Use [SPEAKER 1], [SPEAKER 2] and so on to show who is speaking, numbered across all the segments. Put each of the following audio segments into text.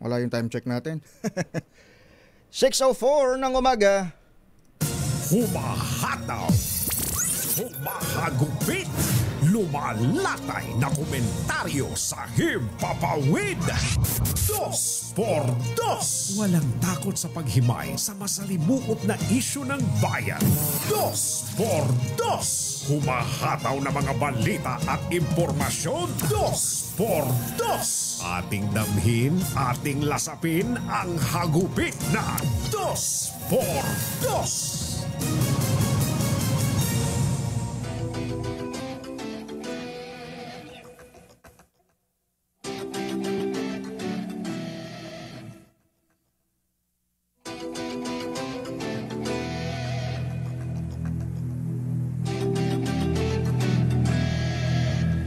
[SPEAKER 1] Wala yung time check natin. 6:04 ng umaga.
[SPEAKER 2] Humahataw, humahagupit, lumalatay na komentaryo sa Himpapawid. 2x2. Walang takot sa paghimay sa masalimuot na isyu ng bayan. 2x2. Humahataw na mga balita at impormasyon. 2x2. Ating damhin, ating lasapin ang hagupit na 2x2.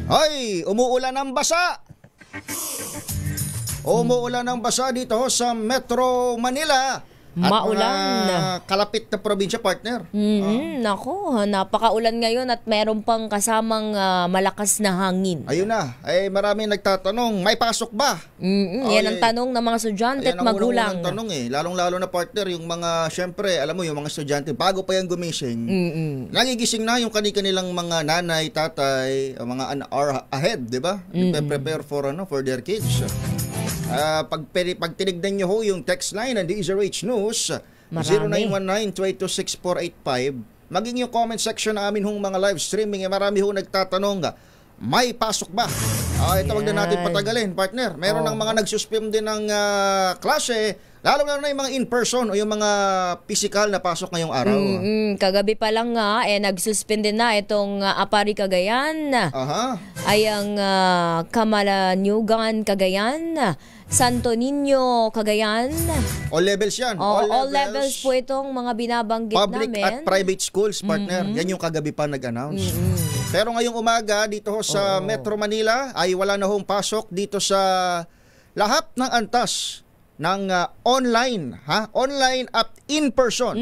[SPEAKER 1] Ay, umuulan ng basa. Umuulan ng basa dito sa Metro Manila. At
[SPEAKER 3] Maulan.
[SPEAKER 1] mga kalapit na probinsya, partner.
[SPEAKER 3] Nako, napakaulan ngayon at meron pang kasamang malakas na hangin.
[SPEAKER 1] Ayun na. Ay, maraming nagtatanong, may pasok ba?
[SPEAKER 3] Yan ang tanong ng mga estudyante at magulang.
[SPEAKER 1] Yan ang tanong Lalong-lalo na, partner, yung mga, syempre, alam mo, yung mga estudyante, bago pa yan gumising, nagigising na yung kanilang mga nanay, tatay, mga an hour ahead, di ba? Prepare for their kids. Pag tinignan nyo ho yung text line ng DZRH News, 0919-226-485, maging yung comment section na amin hong mga live streaming, marami ho nagtatanong, may pasok ba? Tawag na natin patagalin, partner. Meron ng mga nagsuspend din ng klase, lalo na yung mga in-person o yung mga physical na pasok ngayong araw.
[SPEAKER 3] Kagabi pa lang nga, nagsuspend din na itong Apari Cagayan, ay ang Camalaniugan Cagayan, Santo Niño Cagayan.
[SPEAKER 1] All levels yan.
[SPEAKER 3] All levels po itong mga binabanggit
[SPEAKER 1] public
[SPEAKER 3] namin.
[SPEAKER 1] At private schools, partner. Yan yung kagabi pa nag-announce. Pero ngayong umaga, dito ho sa Metro Manila, ay wala na hong pasok dito sa lahat ng antas ng online, online at in-person.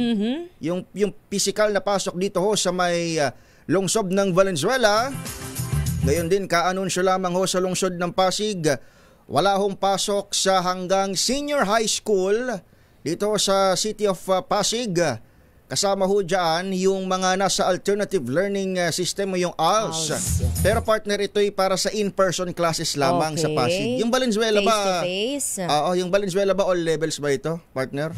[SPEAKER 1] Yung physical na pasok dito ho sa may lungsod ng Valenzuela. Ngayon din, ka-anunsyo lamang ho sa lungsod ng Pasig, wala hong pasok sa hanggang senior high school dito sa City of Pasig. Kasama ho dyan yung mga nasa alternative learning system o yung ALS. Pero partner, ito'y para sa in-person classes lamang sa Pasig. Yung Valenzuela ba?
[SPEAKER 3] Face to face.
[SPEAKER 1] Yung Valenzuela ba all levels ba ito, partner?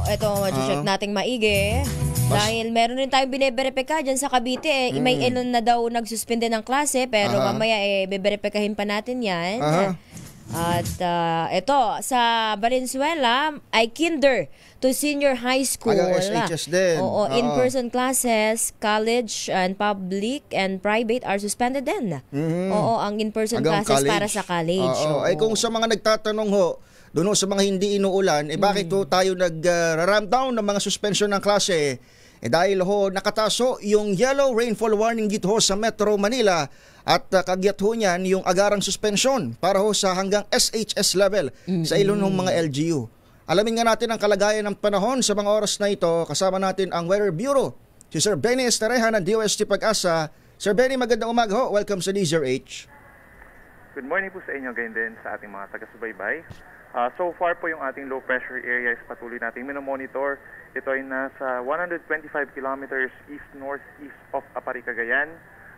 [SPEAKER 3] Ito, check nating maigi. Dahil meron rin tayong bine-verify dyan sa Cavite. May elon na daw nagsuspende ng klase, pero mamaya beberipikahin pa natin yan. At ito, sa Valenzuela ay kinder to senior high school.
[SPEAKER 1] SHS din.
[SPEAKER 3] In-person classes, college and public and private are suspended din. Ang in-person classes para sa college.
[SPEAKER 1] Ay kung sa mga nagtatanong ho, doon sa mga hindi inuulan, bakit ho tayo nag-ramp down ng mga suspension ng klase? Dahil ho nakataso yung yellow rainfall warning dito ho sa Metro Manila at kagyat ho niyan yung agarang suspensyon para ho sa hanggang SHS level sa ilon ng mga LGU. Alamin nga natin ang kalagayan ng panahon sa mga oras na ito. Kasama natin ang Weather Bureau, si Sir Benny Estareja ng DOST Pag-asa. Sir Benny, magandang umaga ho. Welcome sa DZRH.
[SPEAKER 4] Good morning po sa inyo, ganyan din sa ating mga taga-subaybay. So far po yung ating low pressure area is patuloy nating minomonitor. Ito ay nasa 125 kilometers east-northeast of Apari, Cagayan.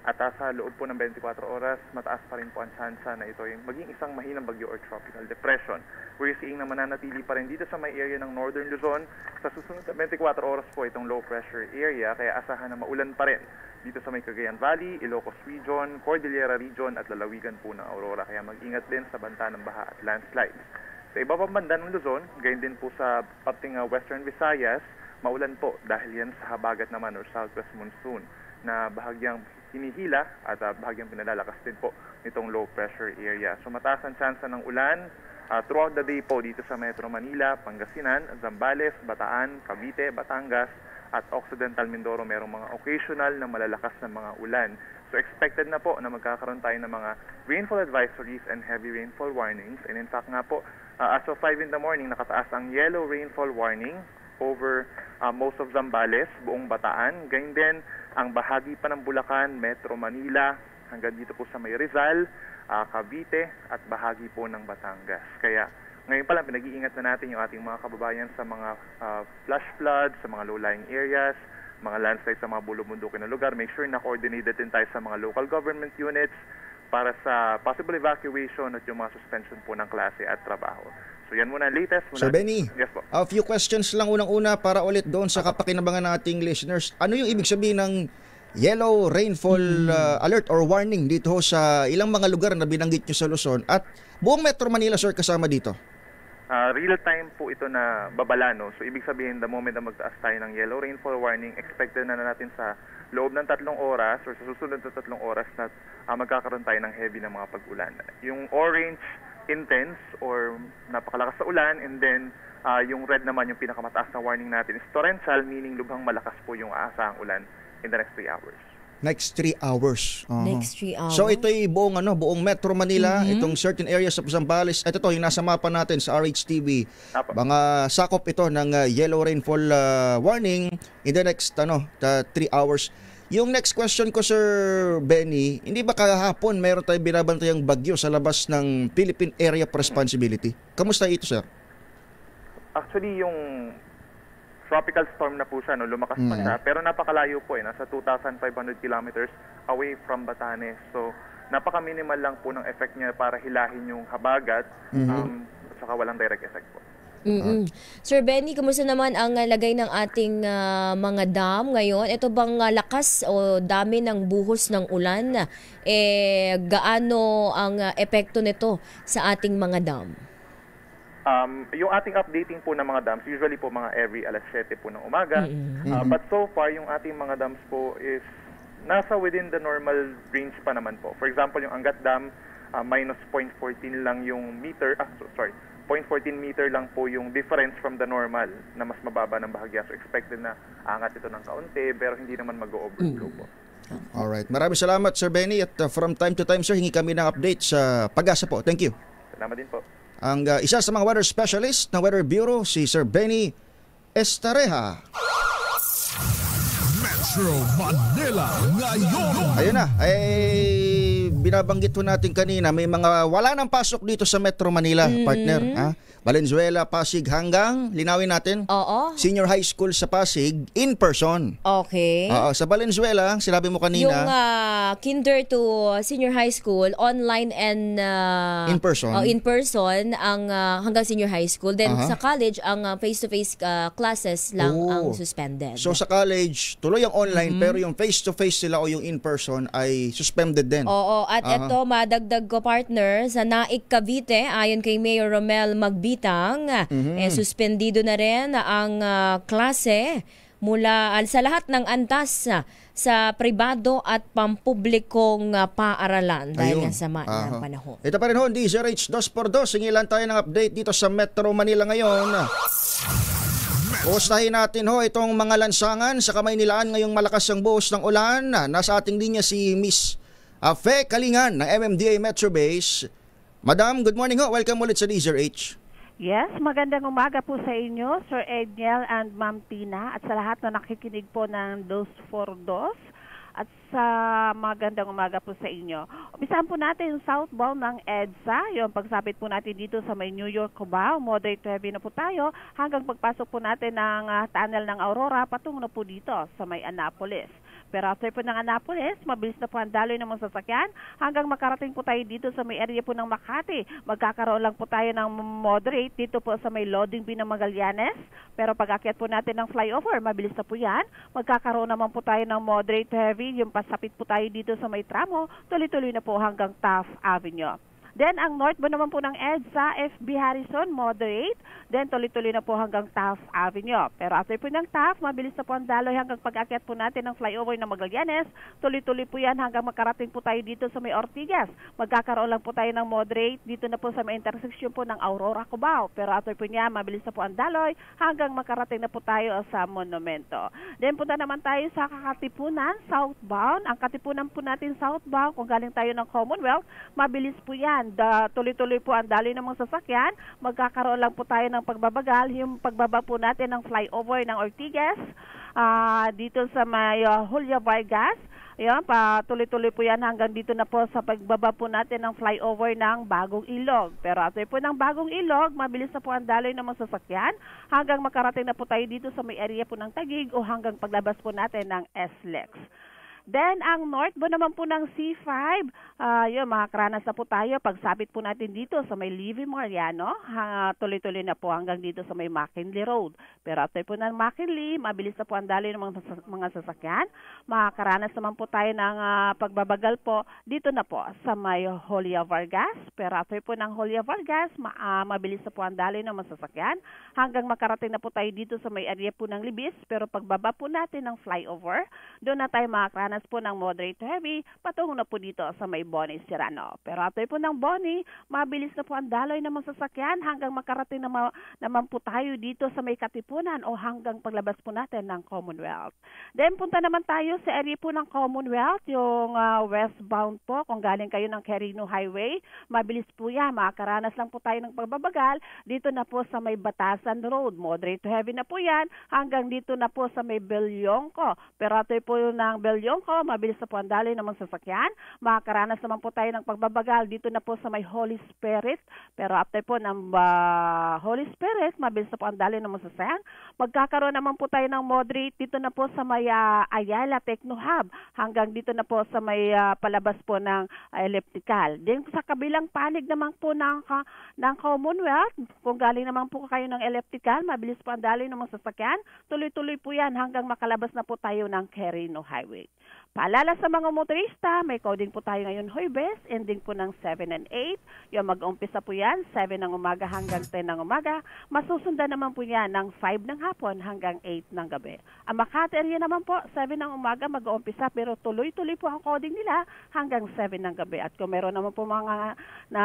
[SPEAKER 4] At sa loob po ng 24 oras, mataas pa rin po ang tsansa na ito ay maging isang mahinang bagyo or tropical depression. We're seeing na mananatili pa rin dito sa may area ng Northern Luzon. Sa susunod na 24 oras po itong low pressure area, kaya asahan na maulan pa rin dito sa may Cagayan Valley, Ilocos Region, Cordillera Region at lalawigan po ng Aurora. Kaya mag-ingat din sa banta ng baha at landslides. Sa iba pang banda ng Luzon, gayon din po sa pating Western Visayas, maulan po dahil yan sa habagat naman or southwest monsoon na bahagyang hinihila at bahagyang pinalalakas din po nitong low pressure area. So mataas ang tsansa ng ulan throughout the day po dito sa Metro Manila, Pangasinan, Zambales, Bataan, Cavite, Batangas at Occidental Mindoro. Merong mga occasional na malalakas na mga ulan. So expected na po na magkakaroon tayo ng mga rainfall advisories and heavy rainfall warnings. And in fact nga po, as of 5 in the morning, nakataas ang yellow rainfall warning over most of Zambales, buong Bataan. Ganyan din ang bahagi pa ng Bulacan, Metro Manila, hanggang dito po sa may Rizal, Cavite at bahagi po ng Batangas. Kaya Ngayon pa lang, pinag-iingat na natin yung ating mga kababayan sa mga flash floods, sa mga low-lying areas, mga landslides sa mga bulubundukin na lugar. Make sure na coordinated din tayo sa mga local government units para sa possible evacuation at yung mga suspension po ng klase at trabaho. So yan muna latest.
[SPEAKER 1] Sir Benny,
[SPEAKER 4] yes po.
[SPEAKER 1] a few questions lang unang-una para ulit doon sa kapakinabangan nating listeners. Ano yung ibig sabihin ng yellow rainfall alert or warning dito sa ilang mga lugar na binanggit nyo sa Luzon at buong Metro Manila, sir, kasama dito?
[SPEAKER 4] Real time po ito na babala, no? So ibig sabihin, the moment na magtaas tayo ng yellow rainfall warning, expected na natin sa loob ng 3 oras or sa susunod na 3 oras na magkakaroon tayo ng heavy na mga pag-ulan. Yung orange, intense or napakalakas sa ulan, and then yung red naman, yung pinakamataas na warning natin is torrential, meaning lubhang malakas po yung aasahang ulan in the next 3 hours.
[SPEAKER 1] Next 3 hours.
[SPEAKER 3] Next 3 hours.
[SPEAKER 1] So ito'y buong Metro Manila, itong certain areas of Zambales. Ito yung nasa mapa natin sa RHTV. Mga sakop ito ng yellow rainfall warning in the next 3 hours. Yung next question ko, Sir Benny, hindi ba kahapon mayroon tayong binabantayang bagyo sa labas ng Philippine Area of Responsibility? Kamusta ito, sir?
[SPEAKER 4] Actually, yung tropical storm na po siya, no? Lumakas pa siya, pero napakalayo po, nasa 2,500 kilometers away from Batanes. So, napaka-minimal lang po ng effect niya para hilahin yung habagat, at saka walang direct effect po.
[SPEAKER 3] Sir Benny, kumusta naman ang lagay ng ating mga dam ngayon? Ito bang lakas o dami ng buhos ng ulan? Gaano ang epekto nito sa ating mga dam?
[SPEAKER 4] Yung ating updating po ng mga dams, usually po mga every alas 7 po ng umaga. But so far, yung ating mga dams po is nasa within the normal range pa naman po. For example, yung Angat Dam, minus 0.14 lang yung meter, 0.14 meter lang po yung difference from the normal na mas mababa ng bahagya. So expected na angat ito ng kaunti, pero hindi naman mag-overflow po.
[SPEAKER 1] Alright. Maraming salamat, Sir Benny. At from time to time, sir, hingi kami ng update sa Pag-asa po. Thank you.
[SPEAKER 4] Salamat din po.
[SPEAKER 1] Ang isa sa mga weather specialist ng Weather Bureau, si Sir Benny Estareja.
[SPEAKER 2] Metro Manila ngayon.
[SPEAKER 1] Ayun na, binabanggit po natin kanina, may mga wala nang pasok dito sa Metro Manila, partner. Valenzuela, Pasig hanggang, linawin natin, Senior High School sa Pasig, in person.
[SPEAKER 3] Okay.
[SPEAKER 1] Sa Valenzuela, sinabi mo kanina,
[SPEAKER 3] yung kinder to senior high school, online and
[SPEAKER 1] in person.
[SPEAKER 3] In person ang hanggang senior high school. Then sa college, ang face-to-face classes lang ang suspended.
[SPEAKER 1] So sa college, tuloy ang online, pero yung face-to-face sila o yung in person ay suspended din.
[SPEAKER 3] Oo, at ito, madagdag ko, partner, sa Naik, Cavite, ayon kay Mayor Romel Magbitang, suspendido na rin ang klase mula sa lahat ng antas sa pribado at pampublikong paaralan dahil nga sama ng panahon.
[SPEAKER 1] Ito pa rin ho, DZRH 2x2. Singilan tayo ng update dito sa Metro Manila ngayon. Uustahin natin ho itong mga lansangan sa Kamaynilaan ngayong malakas ang buhos ng ulan. Nasa ating linya si Miss Fe Kalingan ng MMDA Metro Base. Madam, good morning ho. Welcome ulit sa DZRH.
[SPEAKER 5] Yes, magandang umaga po sa inyo, Sir Edniel and Ma'am Tina, at sa lahat na nakikinig po ng 2x2. At sa magandang umaga po sa inyo. Umpisahan po natin yung southbound ng EDSA, yung pagsapit po natin dito sa may New York, Cubao. Moderate heavy na po tayo hanggang pagpasok po natin ng tunnel ng Aurora patungo na po dito sa may Annapolis. Pero after po ng Annapolis, mabilis na po ang daloy ng mga sasakyan hanggang makarating po tayo dito sa may area po ng Makati. Magkakaroon lang po tayo ng moderate dito po sa may loading bin ng Magallanes. Pero pag akyat po natin ng flyover, mabilis na po yan. Magkakaroon naman po tayo ng moderate heavy. Yung pasapit po tayo dito sa may tramo, tuloy-tuloy na po hanggang Taft Avenue. Then, ang northbound naman po ng EDSA, FB Harrison, moderate. Then, tuloy-tuloy na po hanggang Taft Avenue. Pero after po ng Taft, mabilis na po ang daloy hanggang pag-akyat po natin ng flyover ng Magallanes. Tuloy-tuloy po yan hanggang makarating po tayo dito sa may Ortigas. Magkakaroon lang po tayo ng moderate dito na po sa may intersection po ng Aurora, Cubao. Pero after po niya, mabilis na po ang daloy hanggang makarating na po tayo sa Monumento. Then, punta naman tayo sa Katipunan, southbound. Ang Katipunan po natin southbound, kung galing tayo ng Commonwealth, mabilis po yan. Tuloy-tuloy po ang daloy ng mga sasakyan. Magkakaroon lang po tayo ng pagbabagal. Yung pagbaba po natin ng flyover ng Ortigas dito sa may Julia Vargas. Ayan, patuloy-tuloy po yan hanggang dito na po sa pagbaba po natin ng flyover ng Bagong Ilog. Pero after po ng Bagong Ilog, mabilis na po ang daloy ng mga sasakyan hanggang makarating na po tayo dito sa may area po ng Taguig o hanggang paglabas po natin ng SLEX. Then, ang northbound naman po ng C5, yun, makakaranas na po tayo. Pagsapit po natin dito sa may Livy Mariano, tuloy-tuloy na po hanggang dito sa may McKinley Road. Pero after po ng McKinley, mabilis na po ang daloy ng mga sasakyan. Makakaranas naman po tayo ng pagbabagal po dito na po sa may Julia Vargas. Pero after po ng Julia Vargas, mabilis na po ang daloy ng mga sasakyan hanggang makarating na po tayo dito sa may area po ng Libis. Pero pagbaba po natin ng flyover, doon na tayo makakaranas po ng moderate to heavy, patungo na po dito sa may Bonnie Serrano. Pero after po ng Bonnie, mabilis na po ang daloy ng mga sasakyan hanggang makarating naman po tayo dito sa may Katipunan o hanggang paglabas po natin ng Commonwealth. Then punta naman tayo sa area po ng Commonwealth, yung westbound po, kung galing kayo ng Quirino Highway, mabilis po yan, makakaranas lang po tayo ng pagbabagal, dito na po sa may Batasan Road, moderate to heavy na po yan, hanggang dito na po sa may Belyongco. Pero after po ng Belyongco, mabilis na po ang daloy ng mga sasakyan. Makakaranas naman po tayo ng pagbabagal dito na po sa may Holy Spirit. Pero after po ng Holy Spirit, mabilis na po ang daloy ng mga sasakyan. Magkakaroon naman po tayo ng moderate dito na po sa may Ayala Techno Hub. Hanggang dito na po sa may palabas po ng elliptical. Then sa kabilang panig naman po ng Commonwealth, kung galing naman po kayo ng elliptical, mabilis po ang daloy ng mga sasakyan. Tuloy-tuloy po yan hanggang makalabas na po tayo ng Quirino Highway. Paalala sa mga motorista, may coding po tayo ngayon Huwebes, ending po ng 7 and 8. Yung mag-umpisa po yan, 7 ng umaga hanggang 10 ng umaga. Masusundan naman po yan ng 5 ng hapon hanggang 8 ng gabi. Ang Makati area naman po, 7 ng umaga mag-umpisa pero tuloy-tuloy po ang coding nila hanggang 7 ng gabi. At kung meron naman po mga na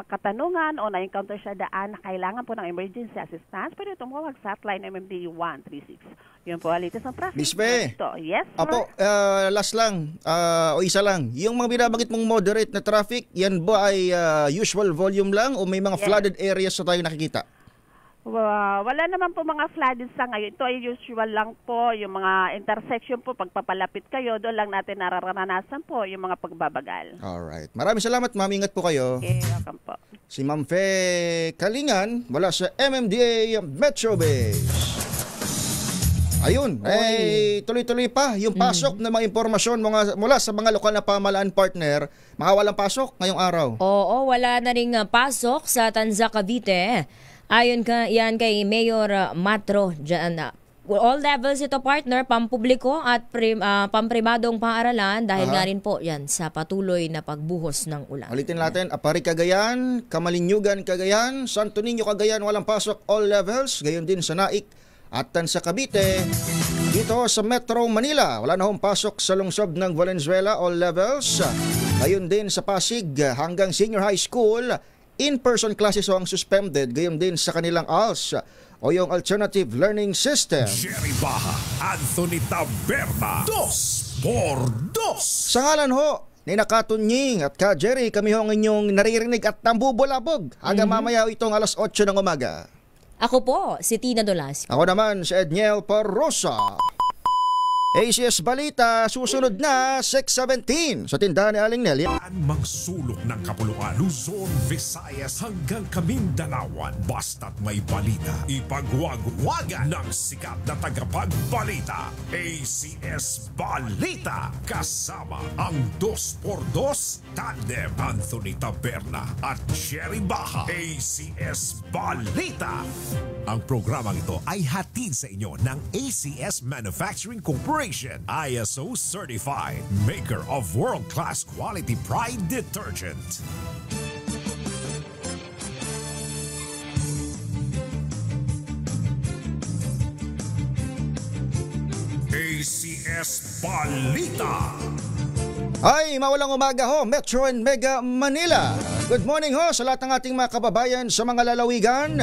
[SPEAKER 5] katanungan o na-encounter siya daan na kailangan po ng emergency assistance, pwede tumawag sa hotline MMD 136. Yun po, latest ng traffic.
[SPEAKER 1] Miss Be.
[SPEAKER 5] Yes, sir.
[SPEAKER 1] Apo, last lang, o isa lang. Yung mga binabanggit mong moderate na traffic, yan ba ay usual volume lang o may mga flooded areas na tayo nakikita?
[SPEAKER 5] Wala naman po mga flooded sa ngayon. Ito ay usual lang po. Yung mga intersection po, pagpapalapit kayo, doon lang natin nararanasan po yung mga pagbabagal.
[SPEAKER 1] Alright. Maraming salamat, ma'am. Ingat po kayo.
[SPEAKER 5] Okay, welcome po.
[SPEAKER 1] Si Ma'am Fe Kalingan, mula sa MMDA Metro Base. Ayun, tuloy-tuloy pa yung pasok ng mga impormasyon mula sa mga lokal na pamahalaan partner. Mga walang pasok ngayong araw.
[SPEAKER 3] Oo, wala na ring pasok sa Tanza, Cavite. Ayon yan kay Mayor Matro dyan. All levels ito partner, pampubliko at pampribadong paaralan dahil nga rin po yan sa patuloy na pagbuhos ng ulan.
[SPEAKER 1] Ulitin natin, Apari Cagayan, Camalinyugan Cagayan, Santo Niño Cagayan, walang pasok all levels. Gayon din sa Naik at Tanza Cavite. Dito sa Metro Manila, wala na hong pasok sa lungsod ng Valenzuela, all levels. Gayon din sa Pasig hanggang senior high school, in-person classes ang suspended. Gayon din sa kanilang ALS o yung Alternative Learning System.
[SPEAKER 2] Jerry Baha, Anthony Taberna, 2x2.
[SPEAKER 1] Sa ngalan ho ni Nakatunying at Ka Jerry, kami ho ang inyong naririnig at nambubulabog hanggang mamaya itong alas 8 ng umaga.
[SPEAKER 3] Ako po, si Tina Dolas.
[SPEAKER 1] Ako naman si Edniel Parrosa. ACS Balita, susunod na 6:17 sa tindahan ni Aling Nelly.
[SPEAKER 2] Magsulok ng kapuluan, Luzon, Visayas hanggang Kamindalawan. Basta't may balita, ipagwagwagan ng sikat na tagapagbalita. ACS Balita, kasama ang 2x2 tandem Anthony Taberna at Jerry Baha. ACS Balita. Ang programang ito ay hatid sa inyo ng ACS Manufacturing Corporation, ISO certified, maker of world-class quality Pride detergent. ACS Balita.
[SPEAKER 1] Ay, mawalang umaga ho, Metro and Mega Manila. Good morning ho sa lahat ng ating mga kababayan sa mga lalawigan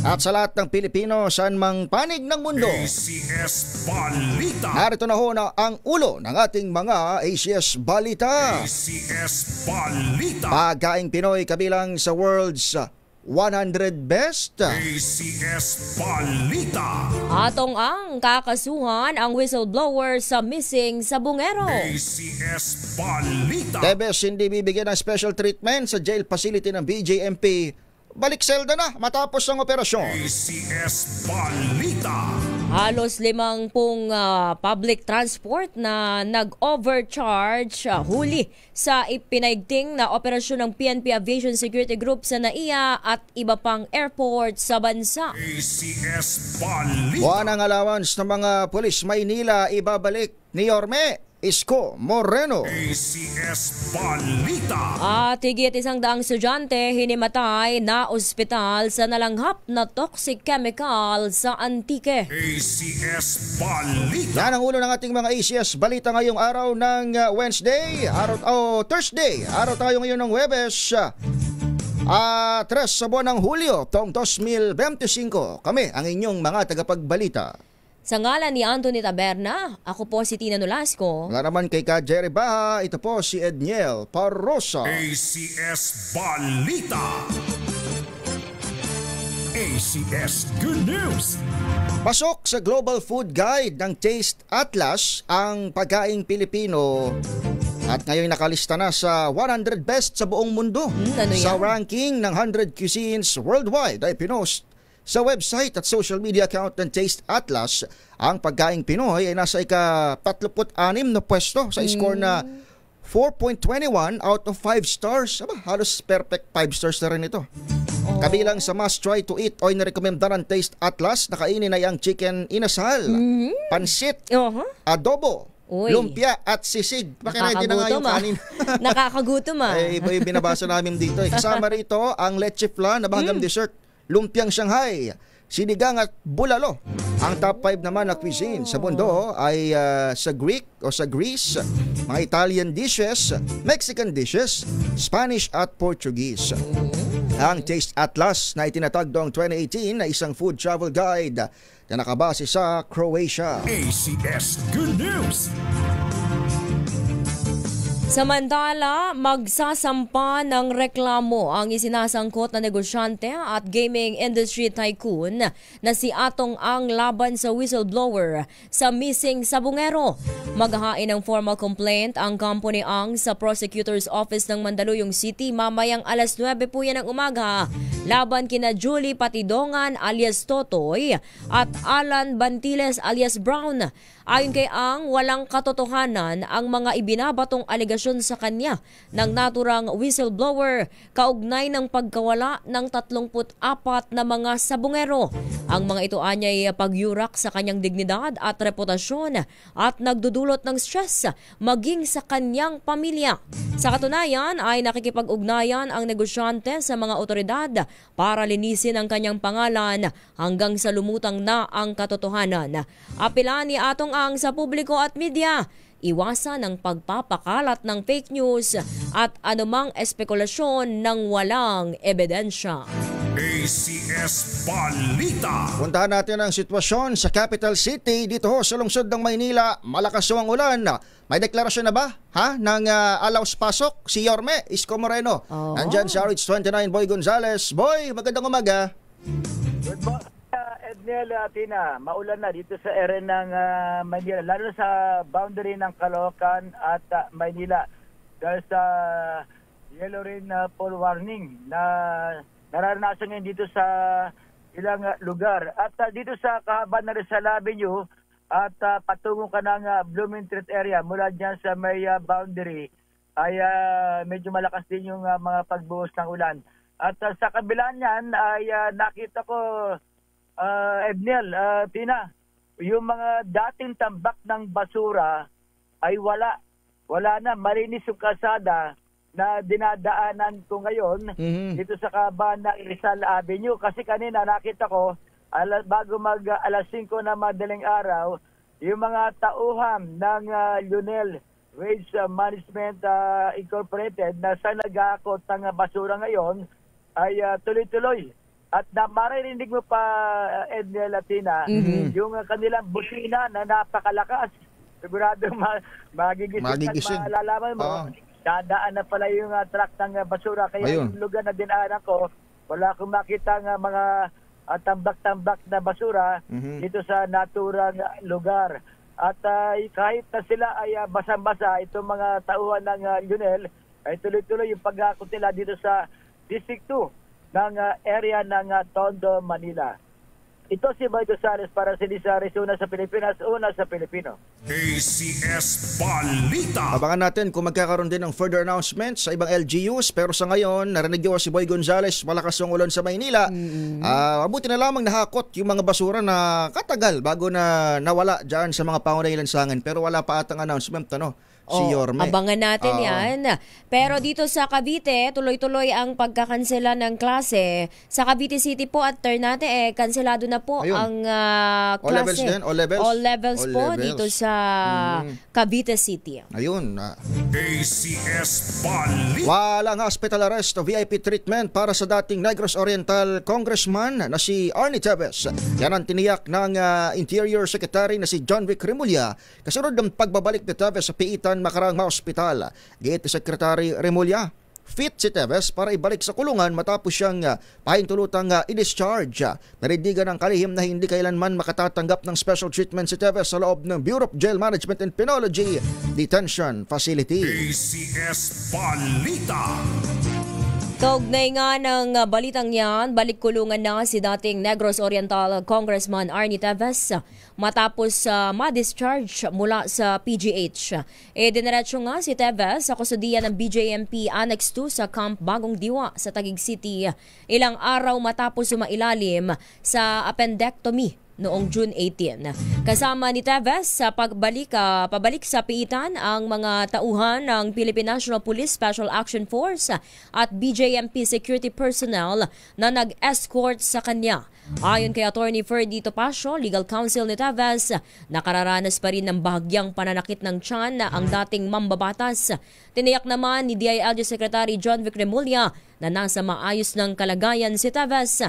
[SPEAKER 1] at sa lahat ng Pilipino saan mang panig ng mundo.
[SPEAKER 2] ACS Balita.
[SPEAKER 1] Narito na ho na ang ulo ng ating mga ACS Balita.
[SPEAKER 2] ACS Balita.
[SPEAKER 1] Pagkaing Pinoy kabilang sa world's 100 best.
[SPEAKER 2] ACS Balita.
[SPEAKER 3] Atong ang kakasuhan ang whistleblower sa missing sa Bungero.
[SPEAKER 2] ACS Balita.
[SPEAKER 1] Tebes hindi bibigyan ng special treatment sa jail facility ng BJMP. Balik selda na matapos ang operasyon.
[SPEAKER 2] ACS Balita.
[SPEAKER 3] Halos 50 public transport na nag-overcharge huli sa ipinaigting na operasyon ng PNP Aviation Security Group sa NAIA at iba pang airport sa bansa.
[SPEAKER 2] ACS Balita.
[SPEAKER 1] Buwan ang allowance ng mga pulis Maynila ibabalik ni Yorme Isko Moreno.
[SPEAKER 2] ACS Balita.
[SPEAKER 3] At higit 100 estudyante hinimatay na ospital sa nalanghap na toxic chemical sa Antique.
[SPEAKER 2] ACS Balita.
[SPEAKER 1] Yan ang ulo ng ating mga ACS balita ngayong araw ng Thursday. Araw tayo ngayon ng Huwebes. 3 sa buwan ng Hulyo, taong 2025. Kami ang inyong mga tagapagbalita.
[SPEAKER 3] Sa ngalan ni Anthony Taberna, ako po si Tina Nolasco.
[SPEAKER 1] Nga naman kay Ka Jerry Baha, ito po si Edniel Parrosa.
[SPEAKER 2] ACS Balita. ACS Good News.
[SPEAKER 1] Pasok sa Global Food Guide ng Taste Atlas ang pagkaing Pilipino at ngayon nakalista na sa 100 best sa buong mundo.
[SPEAKER 3] Ano
[SPEAKER 1] Sa
[SPEAKER 3] yan?
[SPEAKER 1] ranking ng 100 cuisines worldwide ay pinost sa website at social media account ng Taste Atlas. Ang pagkaing Pinoy ay nasa ika-36 na pwesto sa score na 4.21 out of 5 stars. Aba, halos perfect 5 stars na rin ito. Kabilang sa must try to eat o inirekomenda ng Taste Atlas na kainin ay ang chicken inasal, pansit, adobo,
[SPEAKER 3] Uy.
[SPEAKER 1] lumpia at sisig. Ready na nga yung kanin.
[SPEAKER 3] Nakakagutom
[SPEAKER 1] Iba yung binabasa namin dito. Kasama rito ang leche flan na bahagang dessert, lumpiang Shanghai, sinigang at bulalo. Ang top 5 naman na cuisine sa mundo ay sa Greek o sa Greece, mga Italian dishes, Mexican dishes, Spanish at Portuguese. Ang Taste Atlas na itinatag noong 2018 na isang food travel guide na nakabase sa Croatia.
[SPEAKER 2] ACS Good News.
[SPEAKER 3] Samantala, magsasampa ng reklamo ang isinasangkot na negosyante at gaming industry tycoon na si Atong Ang laban sa whistleblower sa missing sa Bungero. Maghahain ng formal complaint ang company Ang sa Prosecutor's Office ng Mandaluyong City mamayang alas 9 po yan ng umaga laban kina Julie Patidongan alias Totoy at Alan Bantiles alias Brown. Ayon kay Ang, walang katotohanan ang mga ibinabatong aligasyon sa kanya ng naturang whistleblower kaugnay ng pagkawala ng 34 na mga sabungero. Ang mga ito anyay pagyurak sa kanyang dignidad at reputasyon at nagdudulot ng stress maging sa kanyang pamilya. Sa katunayan ay nakikipag-ugnayan ang negosyante sa mga otoridad para linisin ang kanyang pangalan hanggang sa lumutang na ang katotohanan. Apela ni Atong Ang sa publiko at media, iwasan ang pagpapakalat ng fake news at anumang espekulasyon ng walang ebidensya.
[SPEAKER 2] ACS Balita.
[SPEAKER 1] Puntahan natin ang sitwasyon sa capital city dito sa lungsod ng Maynila. Malakas ang ulan. May deklarasyon na ba ng allows pasok si Yorme Isko Moreno? Nandyan si RH29 Boy Gonzales. Boy, magandang umaga.
[SPEAKER 6] Good morning, Edniel, Tina. Maulan na dito sa area ng Maynila, lalo sa boundary ng Caloocan at Maynila. Dahil sa yellow rain fall warning na nararanasan ngayon dito sa ilang lugar. At dito sa kahabaan na Rizal Avenue at patungo ka ng Blooming Street area mula dyan sa may boundary ay medyo malakas din yung mga pagbuhos ng ulan. At sa kabila niyan ay nakita ko, Edniel, Tina, yung mga dating tambak ng basura ay wala. Wala na, malinis yung kalsada na dinadaanan ko ngayon dito sa kahabaan ng Rizal Avenue. Kasi kanina nakita ko, bago alas 5 na madaling araw, yung mga tauhan ng Lunel Waste Management Incorporated na sa nag-aakot ng basura ngayon ay tuloy-tuloy. At maririnig mo pa, Edniel, Latina, yung kanilang busina na napakalakas. Siguradong magigising at malalaman mo, dadaan na pala yung truck ng basura. Kaya yung lugar na dinaanan ko, wala akong makita nga mga tambak-tambak na basura dito sa naturang lugar. At kahit na sila ay basa-basa, itong mga tauhan ng Lionel, ay tuloy-tuloy yung pag-akot nila dito sa District 2 ng area ng Tondo, Manila. Ito si Boy Dosales para sa Lisares, una sa Pilipinas, una sa Pilipino.
[SPEAKER 2] ACS Balita.
[SPEAKER 1] Abangan natin kung magkakaroon din ng further announcements sa ibang LGUs. Pero sa ngayon, narinig niyo si Boy Gonzales, malakas yung ulan sa Maynila. Mabuti na lamang nahakot yung mga basura na katagal bago na nawala dyan sa mga pangunahing lansangan. Pero wala pa atang announcement, si Yorme.
[SPEAKER 3] Abangan natin yan. Pero dito sa Cavite, tuloy-tuloy ang pagkakansela ng klase. Sa Cavite City po at Ternate, kanselado na po ang klase.
[SPEAKER 1] All levels din?
[SPEAKER 3] All levels po dito sa Cavite City.
[SPEAKER 1] Ayun.
[SPEAKER 2] ACS Balita.
[SPEAKER 1] Walang hospital arrest o VIP treatment para sa dating Negros Oriental Congressman na si Arnie Teves. Yan ang tiniyak ng Interior Secretary na si John Vic Remulla kasunod ng pagbabalik ni Teves sa piitan makarang ma-hospital. Gate Secretary Remulla, fit si Teves para ibalik sa kulungan matapos siyang pahintulutang i-discharge. Narindigan ng kalihim na hindi kailanman makatatanggap ng special treatment si Teves sa loob ng Bureau of Jail Management and Penology Detention Facility.
[SPEAKER 2] ACS Balita.
[SPEAKER 3] Kaugnay nga ng balitang yan, balik kulungan na si dating Negros Oriental Congressman Arnie Teves matapos ma-discharge mula sa PGH. Dinerecho nga si Teves sa kustudiya ng BJMP Annex 2 sa Camp Bagong Diwa sa Taguig City ilang araw matapos sumailalim sa appendectomy noong June 18. Kasama ni Teves sa pabalik sa piitan ang mga tauhan ng Philippine National Police Special Action Force at BJMP security personnel na nag-escort sa kanya. Ayon kay Attorney Ferdy Topacio, legal counsel ni Teves, nakararanas pa rin ng bahagyang pananakit ng tiyan ang dating mambabatas. Tiniyak naman ni DILG Secretary John Vic Remulla na nasa maayos ng kalagayan si Teves.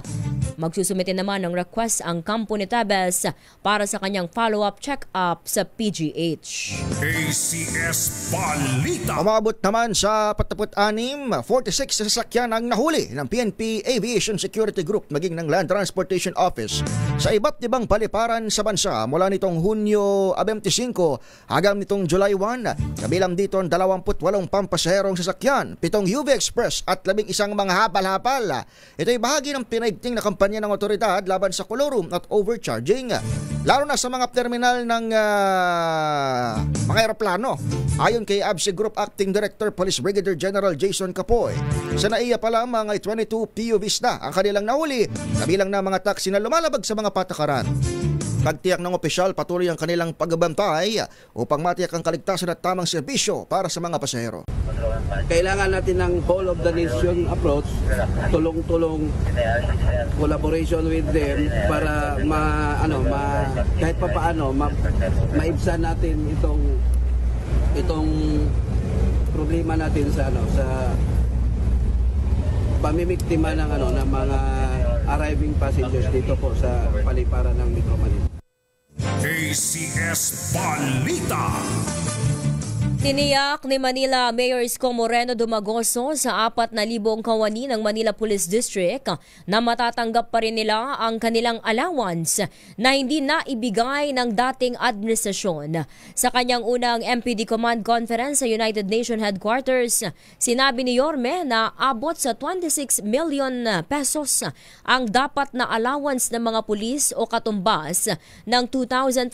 [SPEAKER 3] Magsusumite naman ng request ang kampo ni Teves para sa kanyang follow-up check-up sa PGH.
[SPEAKER 2] ACS Balita.
[SPEAKER 1] Umabot naman sa 46 sasakyan ang nahuli ng PNP Aviation Security Group maging ng Land Transportation Office sa iba't ibang paliparan sa bansa mula nitong Hunyo 25 hanggang nitong July 1. Kabilang dito ang 28 pampasaherong sasakyan, 7 UV Express at 11 mga hapal-hapal. Ito ay bahagi ng pinaigting na kampanya ng otoridad laban sa colorum at overcharging, lalo na sa mga terminal ng mga aeroplano. Ayon kay ABSE Group Acting Director Police Brigadier General Jason Capoy, sa NAIA pa lamang ay 22 PUVs na ang kanilang nahuli, kabilang na mga taxi na lumalabag sa mga patakaran. Pagtiyak ng opisyal, patuloy ang kanilang pagbabantay upang matiyak ang kaligtasan at tamang serbisyo para sa mga pasahero.
[SPEAKER 7] Kailangan natin ng whole of the nation approach, tulong-tulong, collaboration with them para kahit papaano maibsan natin itong problema natin sa pamimiktima ng mga arriving passengers dito po sa paliparan ng Metro Manila.
[SPEAKER 2] ACS Balita.
[SPEAKER 3] Tiniyak ni Manila Mayor Isko Moreno Dumagoso sa 4,000 kawani ng Manila Police District na matatanggap pa rin nila ang kanilang allowance na hindi na ibigay ng dating administrasyon. Sa kanyang unang MPD Command Conference sa United Nations Headquarters, sinabi ni Yorme na abot sa 26 million pesos ang dapat na allowance ng mga pulis o katumbas ng 2,500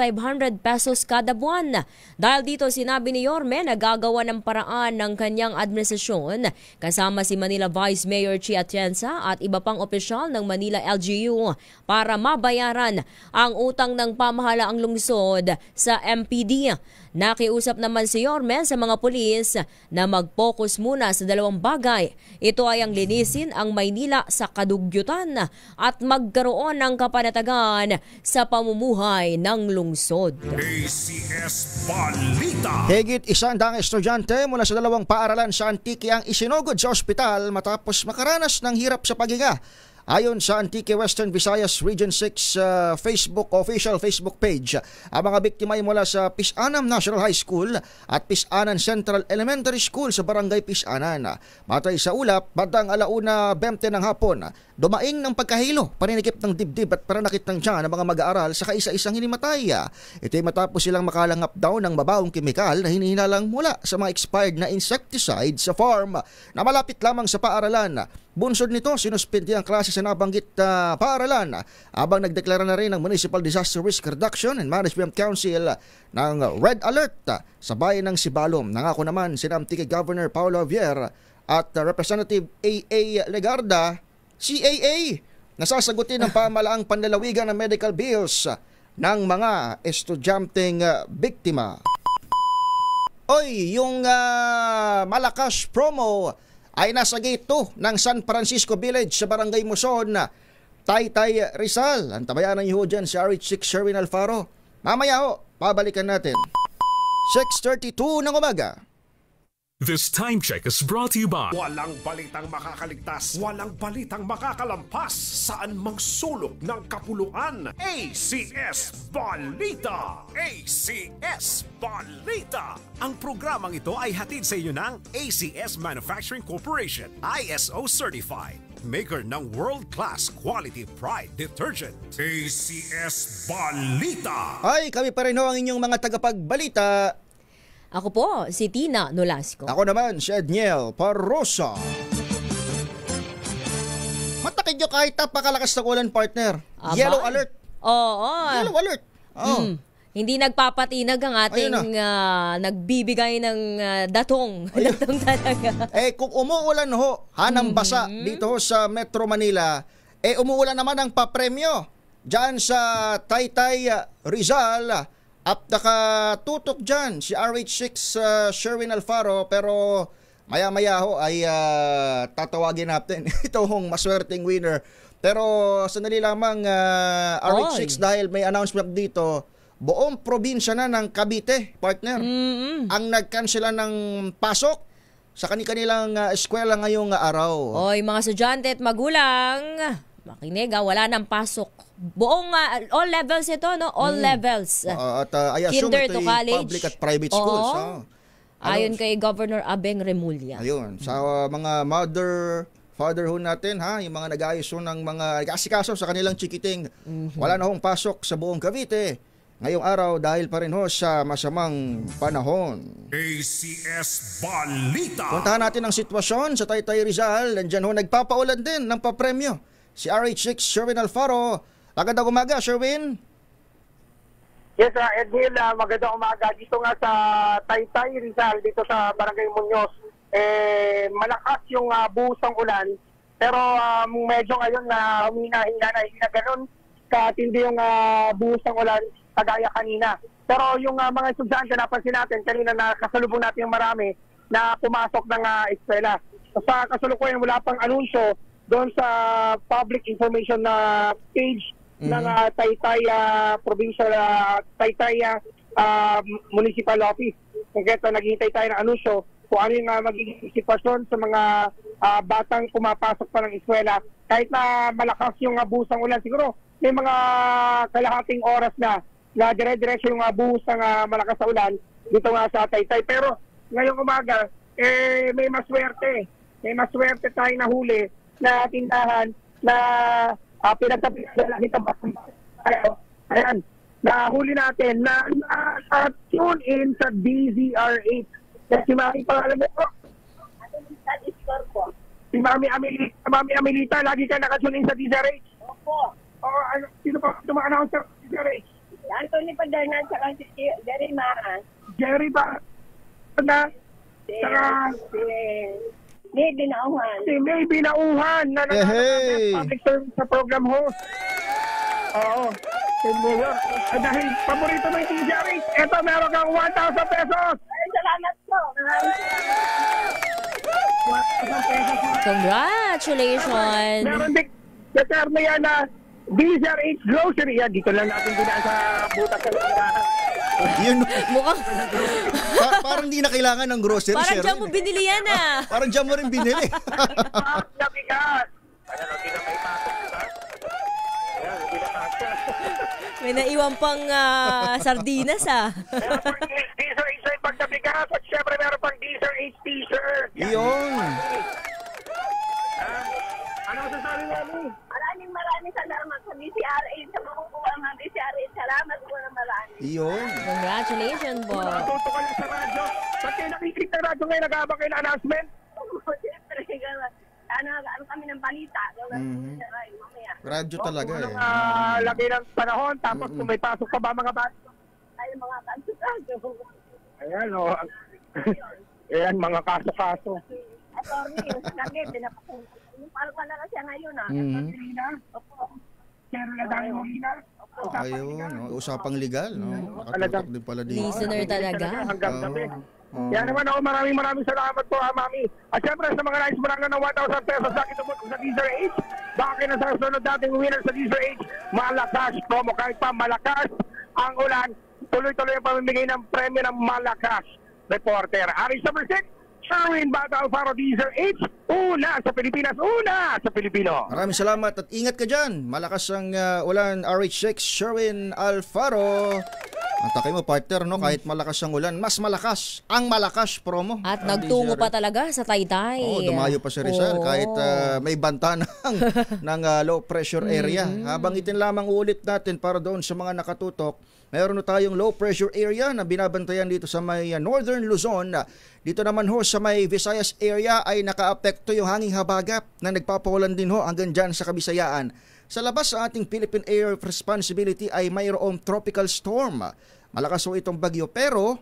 [SPEAKER 3] pesos kada buwan. Dahil dito sinabi ni Yorme nagagawa ng paraan ng kanyang administrasyon kasama si Manila Vice Mayor Chi Atienza at iba pang opisyal ng Manila LGU para mabayaran ang utang ng pamahalaang lungsod sa MPD. Nakiusap naman si Yorme sa mga pulis na mag-focus muna sa dalawang bagay. Ito ay ang linisin ang Maynila sa kadugyutan at magkaroon ng kapanatagan sa pamumuhay ng lungsod.
[SPEAKER 2] ACS Balita.
[SPEAKER 1] Higit 100 estudyante mula sa 2 paaralan sa Antique ang isinugod sa ospital matapos makaranas ng hirap sa paghinga. Ayon sa Antique Western Visayas Region 6 official Facebook page, ang mga biktima ay mula sa Pisanan National High School at Pisanan Central Elementary School sa Barangay Pisanan. Matay sa ulap, bandang 1:20 ng hapon, Dumaing ng pagkahilo, paninikip ng dibdib at paranakit ng tiyan ng mga mag-aaral sa kaisa-isang hinimatay. Ito'y matapos silang makalangap daw ng mabaong kemikal na hinihinalang mula sa mga expired na insecticide sa farm na malapit lamang sa paaralan. Bunsod nito, sinuspindi ang klase sa nabanggit na paaralan habang nagdeklara na rin ng Municipal Disaster Risk Reduction and Management Council ng Red Alert sa bayan ng Sibalom. Nangako naman si Namtiki Governor Paulo Vier at Representative A.A. Legarda, CAA, nasasagutin ng pamalaang panlalawigan ng medical bills ng mga estudyanteng biktima. Oy, yung malakas promo ay nasa gate 2 ng San Francisco Village sa Barangay Muson, Taytay, Rizal. Antabayanan niyo ho dyan si RH6 Sherwin Alfaro. Mamaya ho, pabalikan natin. 6:32 ng umaga.
[SPEAKER 2] This time check is brought to you by walang balitang makakaligtas, walang balitang makakalampas, saan mang sulok ng kapuluan. ACS Balita! ACS Balita! Ang programang ito ay hatid sa inyo ng ACS Manufacturing Corporation, ISO Certified, maker ng world-class quality pride detergent. ACS Balita!
[SPEAKER 1] Ay, kami pa rin ho ang inyong mga tagapagbalita.
[SPEAKER 3] Ako po, si Tina Nolasco.
[SPEAKER 1] Ako naman, si Edniel Parrosa. Matakid nyo kahit napakalakas ng ulan, partner.
[SPEAKER 3] Aba?
[SPEAKER 1] Yellow alert.
[SPEAKER 3] Oo.
[SPEAKER 1] Yellow alert. Oh.
[SPEAKER 3] Hindi nagpapatinag ang ating nagbibigay ng datong. Datong talaga.
[SPEAKER 1] Kung umuulan ho, hanang basa dito ho sa Metro Manila, umuulan naman ang papremyo dyan sa Taytay, Rizal. At nakatutok dyan si RH6 Sherwin Alfaro, pero maya-maya ho ay tatawagin natin itong maswerteng winner. Pero sandali lamang RH6 dahil may announcement dito, buong probinsya na ng Cavite, partner, ang nagkansela ng pasok sa kanilang eskwela ngayong araw.
[SPEAKER 3] Oy, mga estudyante at magulang, makinig, wala nang pasok. Buong all levels ito, no? All levels.
[SPEAKER 1] At I assume
[SPEAKER 3] Kinder
[SPEAKER 1] ito
[SPEAKER 3] to college.
[SPEAKER 1] Public at private schools.
[SPEAKER 3] Ayon kay Governor Abeng Remulla.
[SPEAKER 1] Ayun. Sa mga father ho natin, yung mga nag-aayos ho ng mga asikaso sa kanilang chikiting, wala na hong pasok sa buong Cavite ngayong araw dahil pa rin ho sa masamang panahon.
[SPEAKER 2] ACS Balita!
[SPEAKER 1] Puntahan natin ang sitwasyon sa Taytay, Rizal. Nandiyan ho nagpapaulan din ng papremyo si RH6 Sherwin Alfaro. Magandang umaga, Sherwin.
[SPEAKER 8] Yes, Edwin, magandang umaga. Dito nga sa Taytay, Rizal, dito sa Barangay Muñoz, malakas yung buhos ng ulan. Pero medyo ngayon na humina-hina na, hindi na ganun katindi yung buhos ng ulan kagaya kanina. Pero yung mga estudyante, napansin natin, kanina na kasalubong natin yung marami na pumasok ng eskwela. Sa kasalukuyan, wala pang anunsyo doon sa public information na page ng Taytay Provincial Taytay Municipal Office. Kung kaya naghihintay tayo ng anunsyo kung ano yung magiging sitwasyon sa mga batang pumapasok pa ng eskwela. Kahit na malakas yung buhos ng ulan, siguro may mga kalahating oras na dire-diretso yung buhos ng malakas na ulan dito nga sa Taytay. Pero ngayong umaga, may maswerte. May maswerte tayo na huli na tindahan na pinagkapitan kita ba? Ayan, nahuli natin na tune in sa DZRH. Si Mami, pangalan mo po? Si Mami Amelita, lagi ka nakatune in sa DZRH? Opo. Sino pa tumaka-announce sa DZRH?
[SPEAKER 9] Anthony Padernan sa si Jerry Maan.
[SPEAKER 8] Jerry ba? Na?
[SPEAKER 9] May Binauhan.
[SPEAKER 8] Si May Binauhan na public service sa program host. Oo. Si Mayor. Dahil paborito mo yung DZRH, eto meron kang 1,000 pesos.
[SPEAKER 9] Ay, salamat po.
[SPEAKER 3] Congratulations.
[SPEAKER 8] Meron din determine yan na DZRH grocery. Yan, dito lang natin dinaan sa butas sa landahan.
[SPEAKER 1] Yun.
[SPEAKER 3] Mukhang
[SPEAKER 1] Parang hindi na kailangan ng grocery.
[SPEAKER 3] parang dyan mo binili yan
[SPEAKER 1] Parang dyan mo rin binili.
[SPEAKER 8] Nabigat. Ayan, hindi na may pasok, diba? Ayan, hindi na pasok.
[SPEAKER 3] May naiwan pang sardinas
[SPEAKER 8] Meron pang DZRH ay pagnabigat at syempre meron pang DZRH t-shirt.
[SPEAKER 1] Yun.
[SPEAKER 8] Ano sasabi, Mami?
[SPEAKER 9] Maraming salamat sa DCRA, sa makukuha ng DCRA. Salamat po na marami.
[SPEAKER 1] Iyon.
[SPEAKER 3] Congratulations po.
[SPEAKER 8] Natuto ka lang sa radyo. Ba't kayo nakikita ng radyo ngayon? Nag-aabang kayo ng announcement?
[SPEAKER 9] Siyempre, ano kami ng balita. Mamaya.
[SPEAKER 1] Radyo talaga eh.
[SPEAKER 8] Lagay ng panahon, tapos kung may pasok pa ba mga bata?
[SPEAKER 9] Ay, mga kanto-kanto.
[SPEAKER 8] Ayan, o. Ayan, mga kaso-kaso.
[SPEAKER 9] Attorney, yung sa kami, yung palpa na siya ngayon, Opo.
[SPEAKER 8] Pero na dahil mo hina.
[SPEAKER 1] Ayun, usapang legal. No? Nakatutok din pala dito.
[SPEAKER 3] Listener talaga.
[SPEAKER 8] Hanggang gabi. Yan naman ako, maraming salamat po, Mami. At syempre sa mga nais mo lang ng 1,000 pesos sa akin sa Deezer H. Baka kayo na sa sunod dating winner sa Deezer H. Malakas promo, kahit pa malakas ang ulan. Tuloy-tuloy ang pamimigay ng premyo ng malakas. Reporter Aris Number 6, Sherwin Bata Alfaro, Deezer H. Una sa Pilipinas, una sa Pilipino.
[SPEAKER 1] Maraming salamat at ingat ka dyan. Malakas ang ulan, RH6, Sherwin Alfaro. Ang takay mo, partner, no? Kahit malakas ang ulan, mas malakas ang malakas promo.
[SPEAKER 3] At nagtungo pa talaga sa Taytay.
[SPEAKER 1] Oo, dumayo pa si Rizal kahit may banta ng low pressure area. Habang itin lamang ulit natin para doon sa mga nakatutok, meron na tayong low pressure area na binabantayan dito sa may Northern Luzon. Dito naman ho sa may Visayas area ay nakaapekto yung hanging habagat na nagpapawalan din ho hanggang dyan sa Kabisayaan. Sa labas sa ating Philippine Air Responsibility ay mayroong tropical storm. Malakas ho itong bagyo pero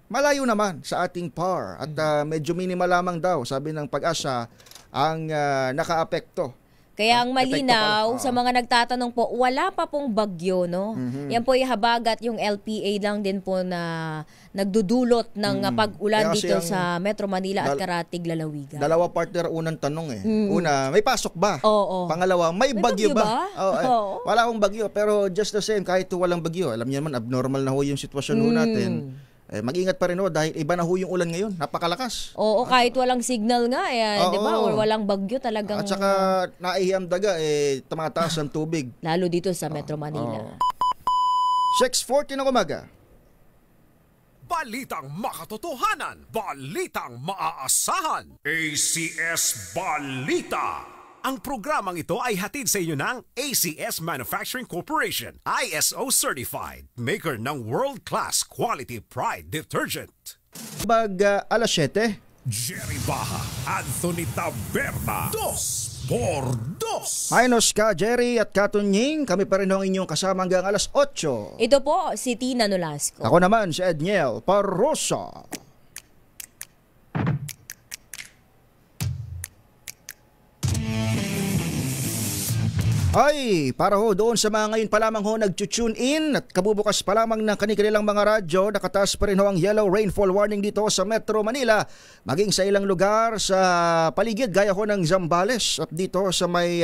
[SPEAKER 1] malayo naman sa ating PAR at medyo minimal lamang daw, sabi ng Pag-asa, ang nakaapekto.
[SPEAKER 3] Kaya ang malinaw sa mga nagtatanong po, wala pa pong bagyo, no? Yan po yung habagat, yung LPA lang din po na nagdudulot ng pag-ulan dito sa Metro Manila at Karatig, Lalawigan.
[SPEAKER 1] Dalawa, partner, unang tanong eh. Una, may pasok ba?
[SPEAKER 3] Oo.
[SPEAKER 1] Pangalawa, may bagyo ba? Wala akong bagyo, pero just the same, kahit walang bagyo, alam niyo naman, abnormal na ho yung sitwasyon ho natin. Mag-ingat pa rin ho dahil iba na ho yung ulan ngayon. Napakalakas.
[SPEAKER 3] Oo, kahit walang signal nga, di ba? O walang bagyo talagang...
[SPEAKER 1] At saka naihiyang daga, tumataas ang tubig.
[SPEAKER 3] Lalo dito sa Metro Manila.
[SPEAKER 1] 6:40 ng umaga.
[SPEAKER 2] Balitang makatotohanan, balitang maaasahan. ACS Balita. Ang programang ito ay hatid sa inyo ng ACS Manufacturing Corporation, ISO certified, maker ng world-class quality pride detergent.
[SPEAKER 1] Alas 7.
[SPEAKER 2] Jerry Baha, Anthony Taberna, 2x2.
[SPEAKER 1] Minus ka, Jerry at Katunying. Kami pa rin ang inyong kasama hanggang alas 8.
[SPEAKER 3] Ito po, si Tina Nolasco.
[SPEAKER 1] Ako naman, si Edniel Parrosa. Ay, para ho doon sa mga ngayon pa lamang ho nag-tune in at kabubukas pa lamang ng kanilang mga radyo, nakataas pa rin ho ang yellow rainfall warning dito sa Metro Manila, maging sa ilang lugar sa paligid gaya ho ng Zambales at dito sa may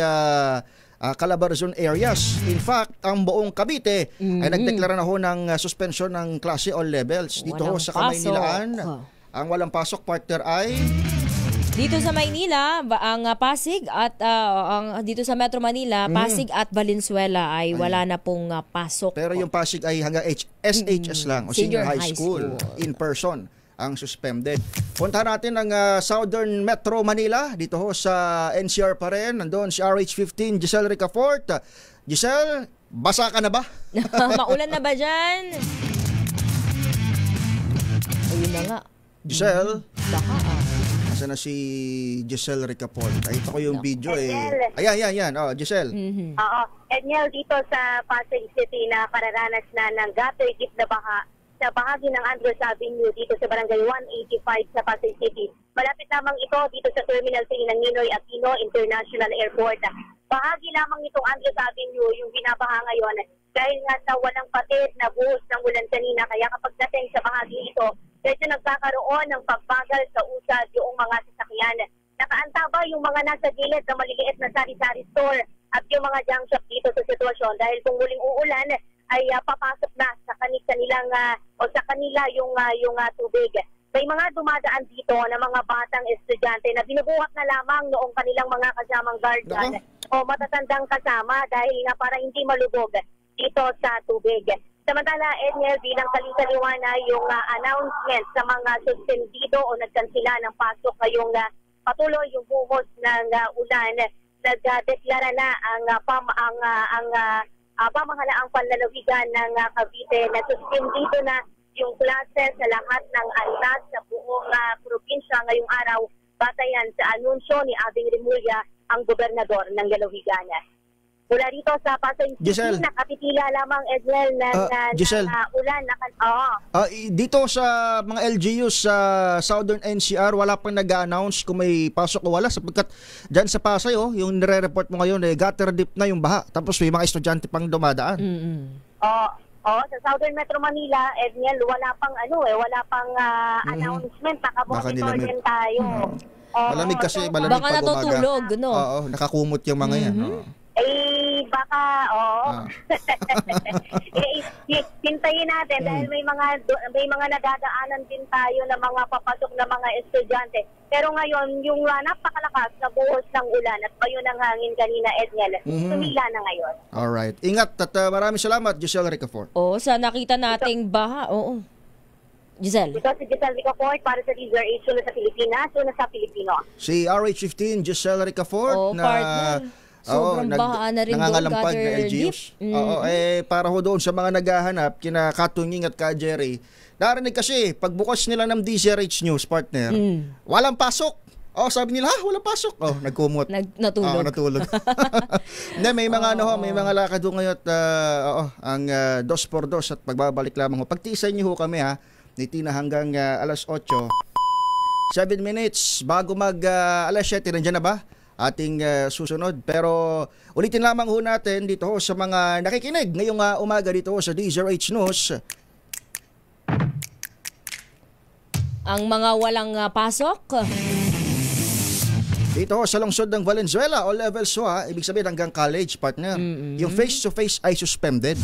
[SPEAKER 1] Calabarzon areas. In fact, ang buong Cavite ay nagdeklara na ho ng suspension ng klase all levels. Dito ho sa Kamaynilaan, ang walang pasok, partner, ay...
[SPEAKER 3] Dito sa Maynila, ang Pasig at dito sa Metro Manila, Pasig at Valenzuela ay wala na pong pasok.
[SPEAKER 1] Pero yung Pasig ay hanggang SHS lang o Senior High School in person ang suspended. Puntahan natin ang Southern Metro Manila. Dito ho sa NCR pa rin. Nandoon si RH15, Giselle Ricafort. Giselle, basa ka na ba?
[SPEAKER 3] Maulan na ba dyan? Ayun na nga.
[SPEAKER 1] Giselle?
[SPEAKER 3] Baka
[SPEAKER 1] na si Giselle Ricapol. Nakita ko yung video Ayan. Oh, Giselle.
[SPEAKER 9] Oo. Edniel, dito sa Pasig City na pararanas na ng gutter deep na baha sa bahagi ng Andres Avenue dito sa Barangay 185 sa Pasig City. Malapit lamang ito dito sa Terminal 3 ng Ninoy Aquino International Airport. Bahagi lamang itong Andres Avenue yung binabaha ngayon dahil nga sa walang patid na buhos ng ulan kanina. Kaya kapag dating sa bahagi ito, medyo nagkakaroon ng pagbagal sa usad yung mga sasakyan. Nakaantaba yung mga nasa gilid na maliliit na sari-sari store at yung mga junk shop dito sa sitwasyon dahil kung muling uulan ay papasok na sa kanila yung tubig. May mga dumadaan dito na mga batang estudyante na binubuhat na lamang noong kanilang mga kasamang guardian o matatandang kasama dahil nga para hindi malubog dito sa tubig. Samantala, Edniel, bilang kalisaliwana yung announcement sa mga suspendido o nagkansila ng pasok ngayong patuloy yung buhos ng ulan nagdeklara na ang pamahalaang panlalawigan ng Cavite na suspendido na yung klase sa lahat ng antas sa buong probinsya ngayong araw batayan sa anunsyo ni Abing Remulla, ang gobernador ng lalawigan. Mula rito sa Pasay City, nakapitila lamang Edwel ng ulan.
[SPEAKER 1] Dito sa mga LGUs sa Southern NCR, wala pang nag-announce kung may pasok o wala sapagkat dyan sa Pasay, yung nire-report mo ngayon, gutter deep na yung baha. Tapos may mga estudyante pang dumadaan.
[SPEAKER 9] Sa Southern Metro Manila, Edniel, wala pang announcement. Nakamonitor din tayo.
[SPEAKER 1] Malamig kasi,
[SPEAKER 3] baka
[SPEAKER 1] pag
[SPEAKER 3] natutulog, no?
[SPEAKER 1] Oo, nakakumot yung mga yan.
[SPEAKER 9] Baka, hintayin natin dahil may mga nadadaanan din tayo na mga papasok na mga estudyante. Pero ngayon, yung napakalakas na buhos ng ulan at bayo ng hangin kanina, Edniel, tumila na ngayon.
[SPEAKER 1] Alright. Ingat at maraming salamat, Giselle Ricafort.
[SPEAKER 3] Sa nakita nating baha, Giselle.
[SPEAKER 9] Ito si Giselle Ricafort para sa DZRH sa Pilipinas, una sa Pilipino.
[SPEAKER 1] Si RH15, Giselle Ricafort na
[SPEAKER 3] partner. Sobrang baha na rin
[SPEAKER 1] nangangalampag na LGUs. Para ho doon sa mga naghahanap, kina Katunging at Ka Jerry, narinig kasi, pagbukas nila ng DZRH News, partner, walang pasok. Sabi nila, walang pasok. Nagkumot.
[SPEAKER 3] Natulog.
[SPEAKER 1] Natulog. May mga may mga lakad ho ngayon at ang 2x2 at pagbabalik lamang ho. Pagtiisan niyo ho kami ni Tina hanggang alas 8. 7 minutes bago mag alas 7, nandiyan na ba? Ating susunod. Pero ulitin lamang ho natin dito ho sa mga nakikinig ngayong umaga dito ho sa DZRH News.
[SPEAKER 3] Ang mga walang pasok.
[SPEAKER 1] Dito ho sa lungsod ng Valenzuela, all levels ho ibig sabihin hanggang college, partner. Yung face-to-face ay suspended.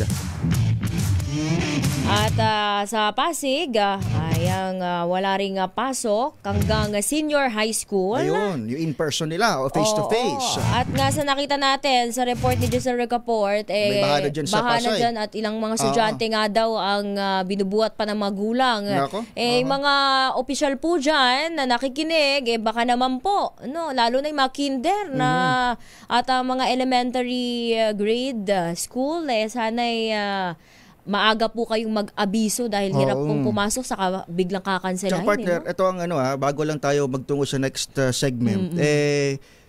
[SPEAKER 3] At sa Pasig, wala ring pasok hanggang senior high school.
[SPEAKER 1] Ayun, yung in-person nila o face-to-face.
[SPEAKER 3] At nga sa nakita natin sa report ni Giselle Ricafort,
[SPEAKER 1] may bahana dyan sa Pasay.
[SPEAKER 3] Dyan at ilang mga estudyante nga daw ang binubuhat pa ng magulang. Mga opisyal po dyan na nakikinig, baka naman po, lalo na yung mga kinder at mga elementary grade school, sana'y maaga po kayong mag-abiso dahil hirap pong pumasok saka biglang kakanselahin.
[SPEAKER 1] Partner, ito ang bago lang tayo magtungo sa next segment.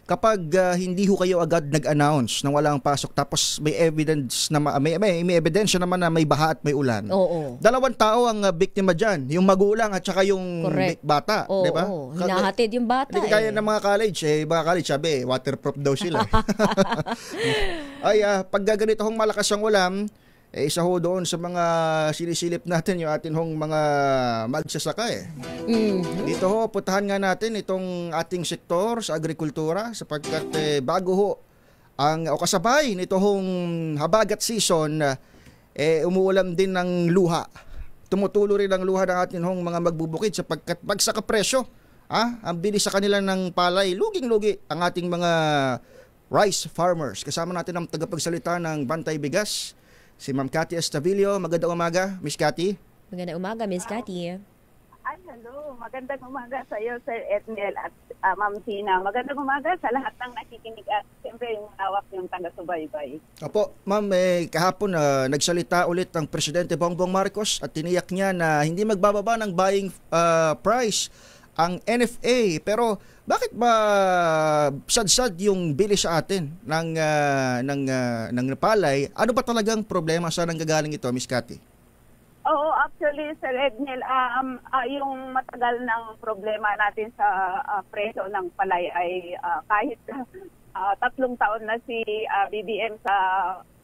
[SPEAKER 1] Kapag hindi ho kayo agad nag-announce na walang pasok tapos may evidence na may ebidensya naman na may baha at may ulan. Dalawang tao ang biktima diyan, yung magulang at saka yung bata, di ba?
[SPEAKER 3] Hinahatid yung bata.
[SPEAKER 1] Hindi kaya ng mga college, sabi, waterproof daw sila. Pag ganito hong malakas ang ulan, isa ho doon sa mga sinisilip natin yung atin hong mga magsasaka Dito ho, putahan nga natin itong ating sektor sa agrikultura sapagkat bago ho kasabay nito hong habagat season, umuulam din ng luha. Tumutulo rin ang luha ng atin hong mga magbubukid sapagkat bagsak ang presyo. Ang bilis sa kanila ng palay, luging-lugi ang ating mga rice farmers. Kasama natin ang tagapagsalita ng Bantay Bigas, si Ma'am Cathy Estavillo. Magandang umaga, Miss Cathy.
[SPEAKER 3] Magandang umaga, Miss Cathy.
[SPEAKER 5] Hello. Magandang umaga sa iyo, Sir Edniel at Ma'am Tina. Magandang umaga sa lahat ng nakikinig at siyempre yung hawak yung taga-subaybay.
[SPEAKER 1] Opo, Ma'am, kahapon nagsalita ulit ang Presidente Bongbong Marcos at tiniyak niya na hindi magbababa ng buying price ang NFA. Pero bakit ba sad-sad yung bili sa atin ng palay? Ano ba talagang problema? Saan nanggagaling ito, Miss Cathy?
[SPEAKER 5] Oo, actually, Sir Edniel, yung matagal ng problema natin sa presyo ng palay ay kahit 3 taon na si BBM sa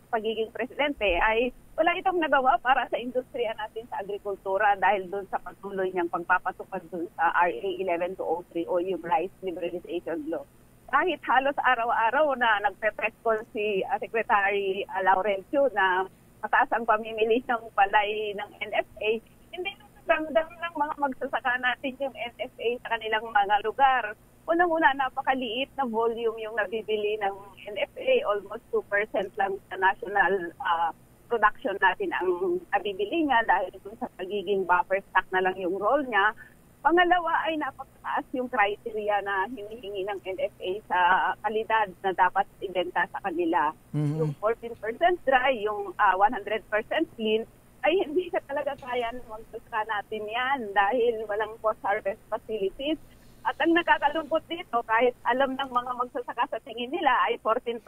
[SPEAKER 5] pagiging presidente ay wala itong nagawa para sa industriya natin sa agrikultura dahil doon sa patuloy niyang pagpapatupad doon sa RA 11203 o yung Rice Liberalization Law. Kahit halos araw-araw na nagpe-press call si Secretary Laurencio na mataas ang pamimili ng palay ng NFA, hindi nagdamdam ng mga magsasaka natin yung NFA sa kanilang mga lugar. Unang-una, napakaliit na volume yung nabibili ng NFA, almost 2% lang sa national production natin ang nabibili nga dahil sa pagiging buffer stock na lang yung role niya. Pangalawa ay napakataas yung criteria na hinihingi ng NFA sa kalidad na dapat ibenta sa kanila. Yung 14% dry, yung 100% clean, ay hindi ka talaga kaya na magsasaka natin yan dahil walang post-harvest facilities. At ang nakakalungkot dito, kahit alam ng mga magsasaka sa tingin nila ay 14%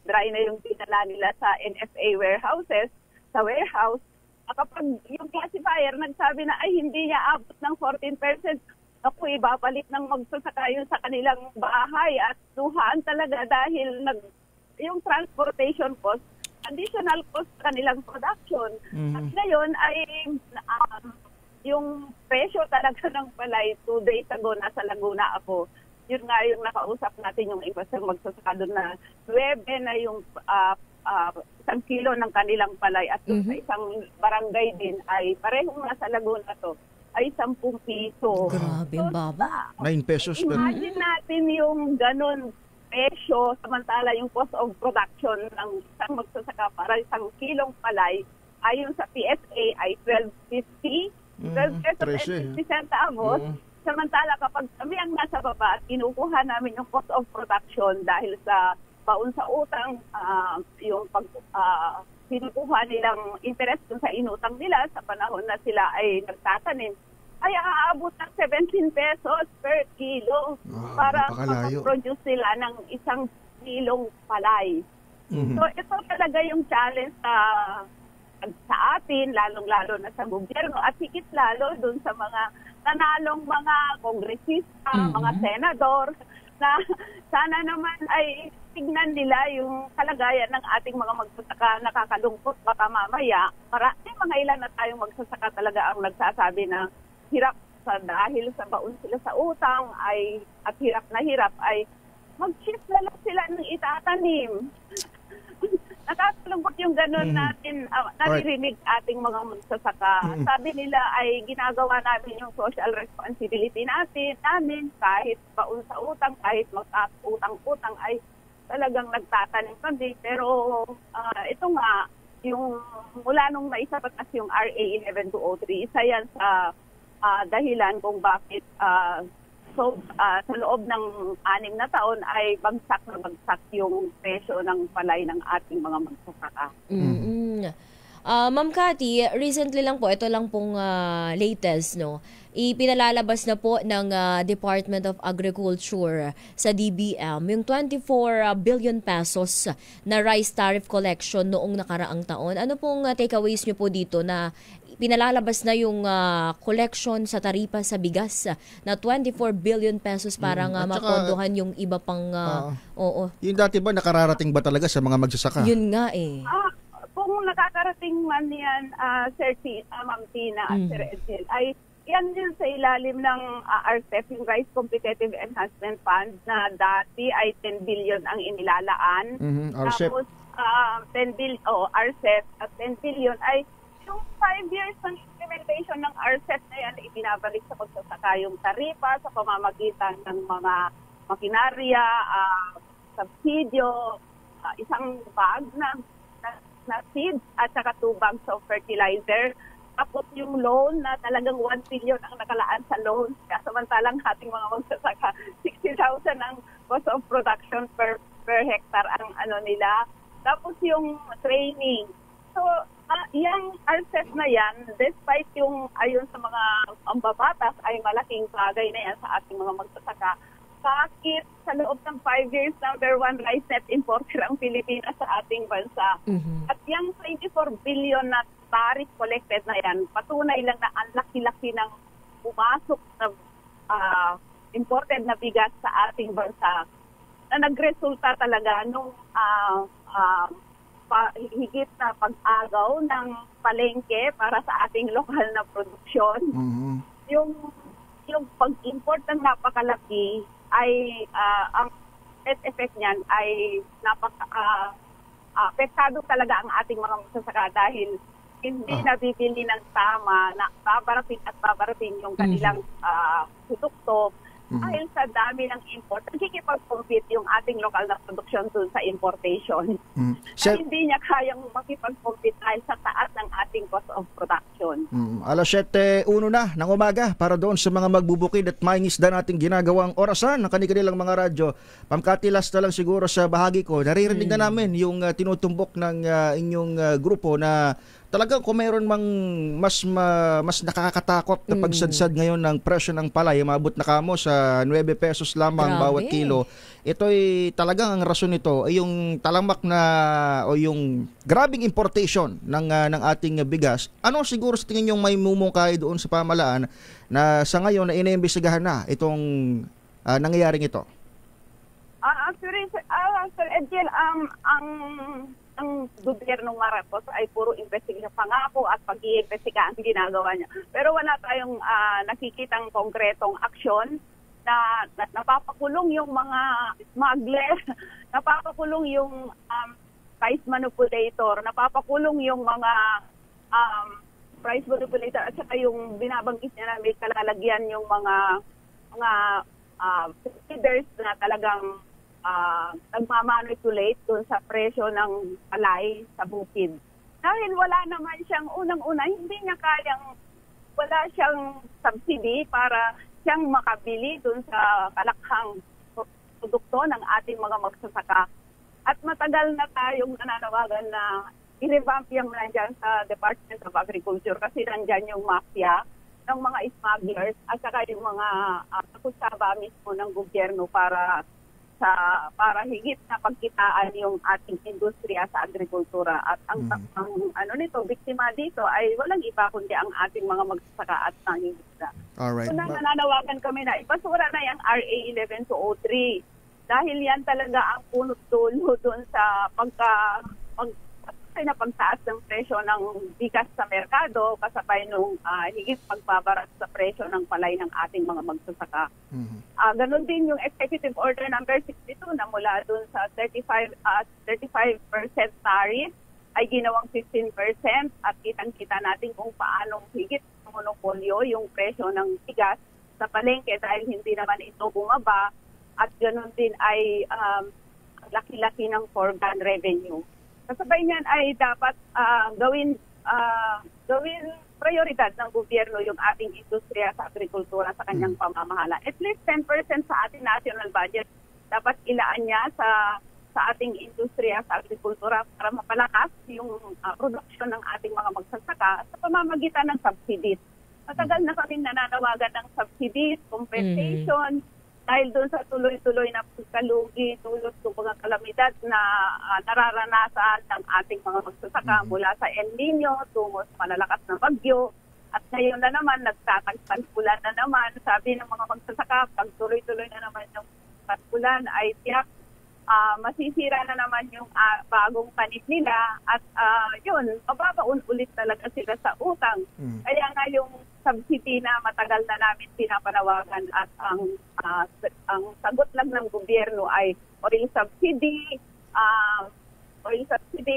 [SPEAKER 5] dry na yung dinala nila sa NFA warehouses, sa warehouse, kapag yung classifier nagsabi na ay hindi niya abot ng 14%, ako ibabalik ng magsasaka yun sa kanilang bahay at luhaan talaga dahil yung transportation cost, additional cost sa kanilang production. At ngayon ay yung presyo talaga ng palay, 2 days ago nasa Laguna ako. Yun nga yung nakausap natin yung iba sa magsasaka doon na 9 na yung 1 kilo ng kanilang palay at sa isang barangay din ay parehong nasa Laguna to ay 10 piso.
[SPEAKER 3] Grabe, baba.
[SPEAKER 1] 9 pesos.
[SPEAKER 5] Imagine natin yung ganun presyo samantala yung cost of production ng isang magsasaka para 1 kilong palay ayon sa PSA ay 12.50 pesos and 50 centavos. Samantala kapag kami ang nasa baba at kinukuha namin yung cost of production dahil sa baon sa utang, yung kinukuha nilang interest dun sa inutang nila sa panahon na sila ay nagtatanim, ay aabot ng 17 pesos per kilo para mag-produce sila ng 1 kilong palay. So ito talaga yung challenge sa atin, lalong-lalo na sa gobyerno at higit lalo dun sa mga nanalong mga kongresista, mga senador, na sana naman ay tignan nila yung kalagayan ng ating mga magsasaka. Nakakalungkot baka mamaya. May mga ilan na tayong magsasaka talaga ang nagsasabi na hirap dahil sa baon sila sa utang at hirap ay mag-shift na lang sila ng itatanim. Nakakalungkot yung ganun natin, naririnig ating mga magsasaka. Sabi nila ay ginagawa namin yung social responsibility namin kahit baon sa utang, kahit mag-utang-utang ay talagang nagtatanim kami. Pero ito nga, yung mula nung naisapat na yung RA 11203, isa yan sa dahilan kung bakit sa loob ng 6 na taon ay bagsak yung presyo ng palay ng ating mga magsasaka.
[SPEAKER 3] Ma'am Cathy, recently lang po, ito lang pong latest, no? Ipinalalabas na po ng Department of Agriculture sa DBM yung 24 billion pesos na rice tariff collection noong nakaraang taon. Ano pong takeaways niyo po dito na pinalalabas na yung collection sa taripa sa bigas na 24 billion pesos para nga mapondohan yung iba pang
[SPEAKER 1] Yung dati ba nakararating ba talaga sa mga magsasaka?
[SPEAKER 3] Yun nga eh.
[SPEAKER 5] Kung nakakarating man yan, Ma'am Tina at Sir Edil, ay yan din sa ilalim ng RCEP, yung Rice Competitive Enhancement Fund na dati ay 10 billion ang inilalaan.
[SPEAKER 1] RCEP.
[SPEAKER 5] Tapos 10 billion, RCEP at 10 billion ay yung 5 years ng implementation ng RCEP na yan, ibinabalik sa pagsasaka yung taripa sa pamamagitan ng mga makinarya, subsidyo, isang bag na seeds at saka 2 bags of fertilizer. Tapos yung loan na talagang 1 billion ang nakalaan sa loan. Kaya samantalang ating mga magsasaka, 60,000 ang cost of production per hectare ang nila. Tapos yung training. So, yung RCEP na yan, despite yung ayon sa mga ambabatas ay malaking bagay na yan sa ating mga magsasaka. Bakit sa loob ng 5 years, number 1 rice net importer ang Pilipinas sa ating bansa? At yung 24 billion na tariff collected na yan, patunay lang na ang laki-laki ng pumasok na imported na bigas sa ating bansa na nagresulta talaga nung higit na pag-agaw ng palengke para sa ating lokal na produksyon. Yung pag-import ng napakalaki ay ang net effect niyan ay apektado talaga ang ating mga magsasaka dahil hindi nabibili ng tama na babarating yung kanilang produkto dahil sa dami ng import. Nakikipag-compete yung ating lokal na produksyon dun sa importation. Hindi niya kayang makipag-compete dahil sa taas ng ating cost of production. doon.
[SPEAKER 1] Alas 7:01 na ng umaga para doon sa mga magbubukid at mangingisda nating ginagawang orasan ng kanilang mga radyo. Ma'am Cathy, last na lang siguro sa bahagi ko. Naririnig na namin yung tinutumbok ng inyong grupo na talagang kung mayroon mang mas nakakatakot na pagsadsad ngayon ng presyo ng palay, mabot na kamo sa 9 pesos lamang bawat kilo. Ito'y talagang ang rason nito ay yung talamak na o yung grabing importation ng ating bigas. Ano siguro sa tingin yung may mumungkahi doon sa pamahalaan na sa ngayon na iniimbestigahan na itong nangyayaring ito?
[SPEAKER 5] Actually, Sir Edgel, ang gobyernong Marcos ay puro investigasyon, pangako at pag-iimbestiga ang ginagawa niya. Pero wala tayong nakikitang konkretong aksyon na napapakulong yung mga smuggler, napapakulong yung price manipulator, napapakulong yung mga price manipulator at saka yung binabanggit niya na may kalalagyan yung mga traders na talagang nagmamanipulate dun sa presyo ng palay sa bukid. Dahil wala naman siyang unang-una, hindi niya wala siyang subsidy para siyang makabili dun sa kalakhang produkto ng ating mga magsasaka. At matagal na tayong nananawagan na i-revamp yung nandyan sa Department of Agriculture kasi nandyan yung mafia ng mga smugglers at saka yung mga kusaba mismo ng gobyerno para higit na pagkitaan yung ating industriya sa agrikultura. At ang biktima dito ay walang iba kundi ang ating mga magsasaka at mangingisda.
[SPEAKER 1] Alright.
[SPEAKER 5] So nananawagan kami na ipasura na yung RA 11203 dahil yan talaga ang punot dulo doon sa pagtaas ng presyo ng bigas sa merkado kasabay nung higit pagbabarat sa presyo ng palay ng ating mga magsasaka. Ganon din yung Executive Order number 62 na mula dun sa 35% tariff ay ginawang 15% at kitang-kita natin kung paanong higit monopolyo yung presyo ng bigas sa palengke dahil hindi naman ito bumaba at ganon din ay laki-laki ng foregone revenue. Kasabay niyan ay dapat gawin prioridad ng gobyerno yung ating industriya sa agrikultura sa kanyang pamamahala. At least 10% sa ating national budget dapat ilaan niya sa ating industriya sa agrikultura para mapalakas yung produksyon ng ating mga magsasaka sa pamamagitan ng subsidies. Matagal na kaming nananawagan ng subsidies, compensation, dahil doon sa tuloy-tuloy na pagkalugi, dulot ng mga kalamidad na nararanasan ng ating mga magsasaka mula sa El Nino tungo sa malalakas na bagyo. At ngayon na naman, nagtatagpulan na naman. Sabi ng mga magsasaka, pag tuloy-tuloy na naman yung tagpulan ay tiyak masisira na naman yung bagong tanim nila at mababaon ulit talaga sila sa utang. Kaya nga yung subsidy na matagal na namin pinapanawagan at ang sagot lang ng gobyerno ay oil subsidy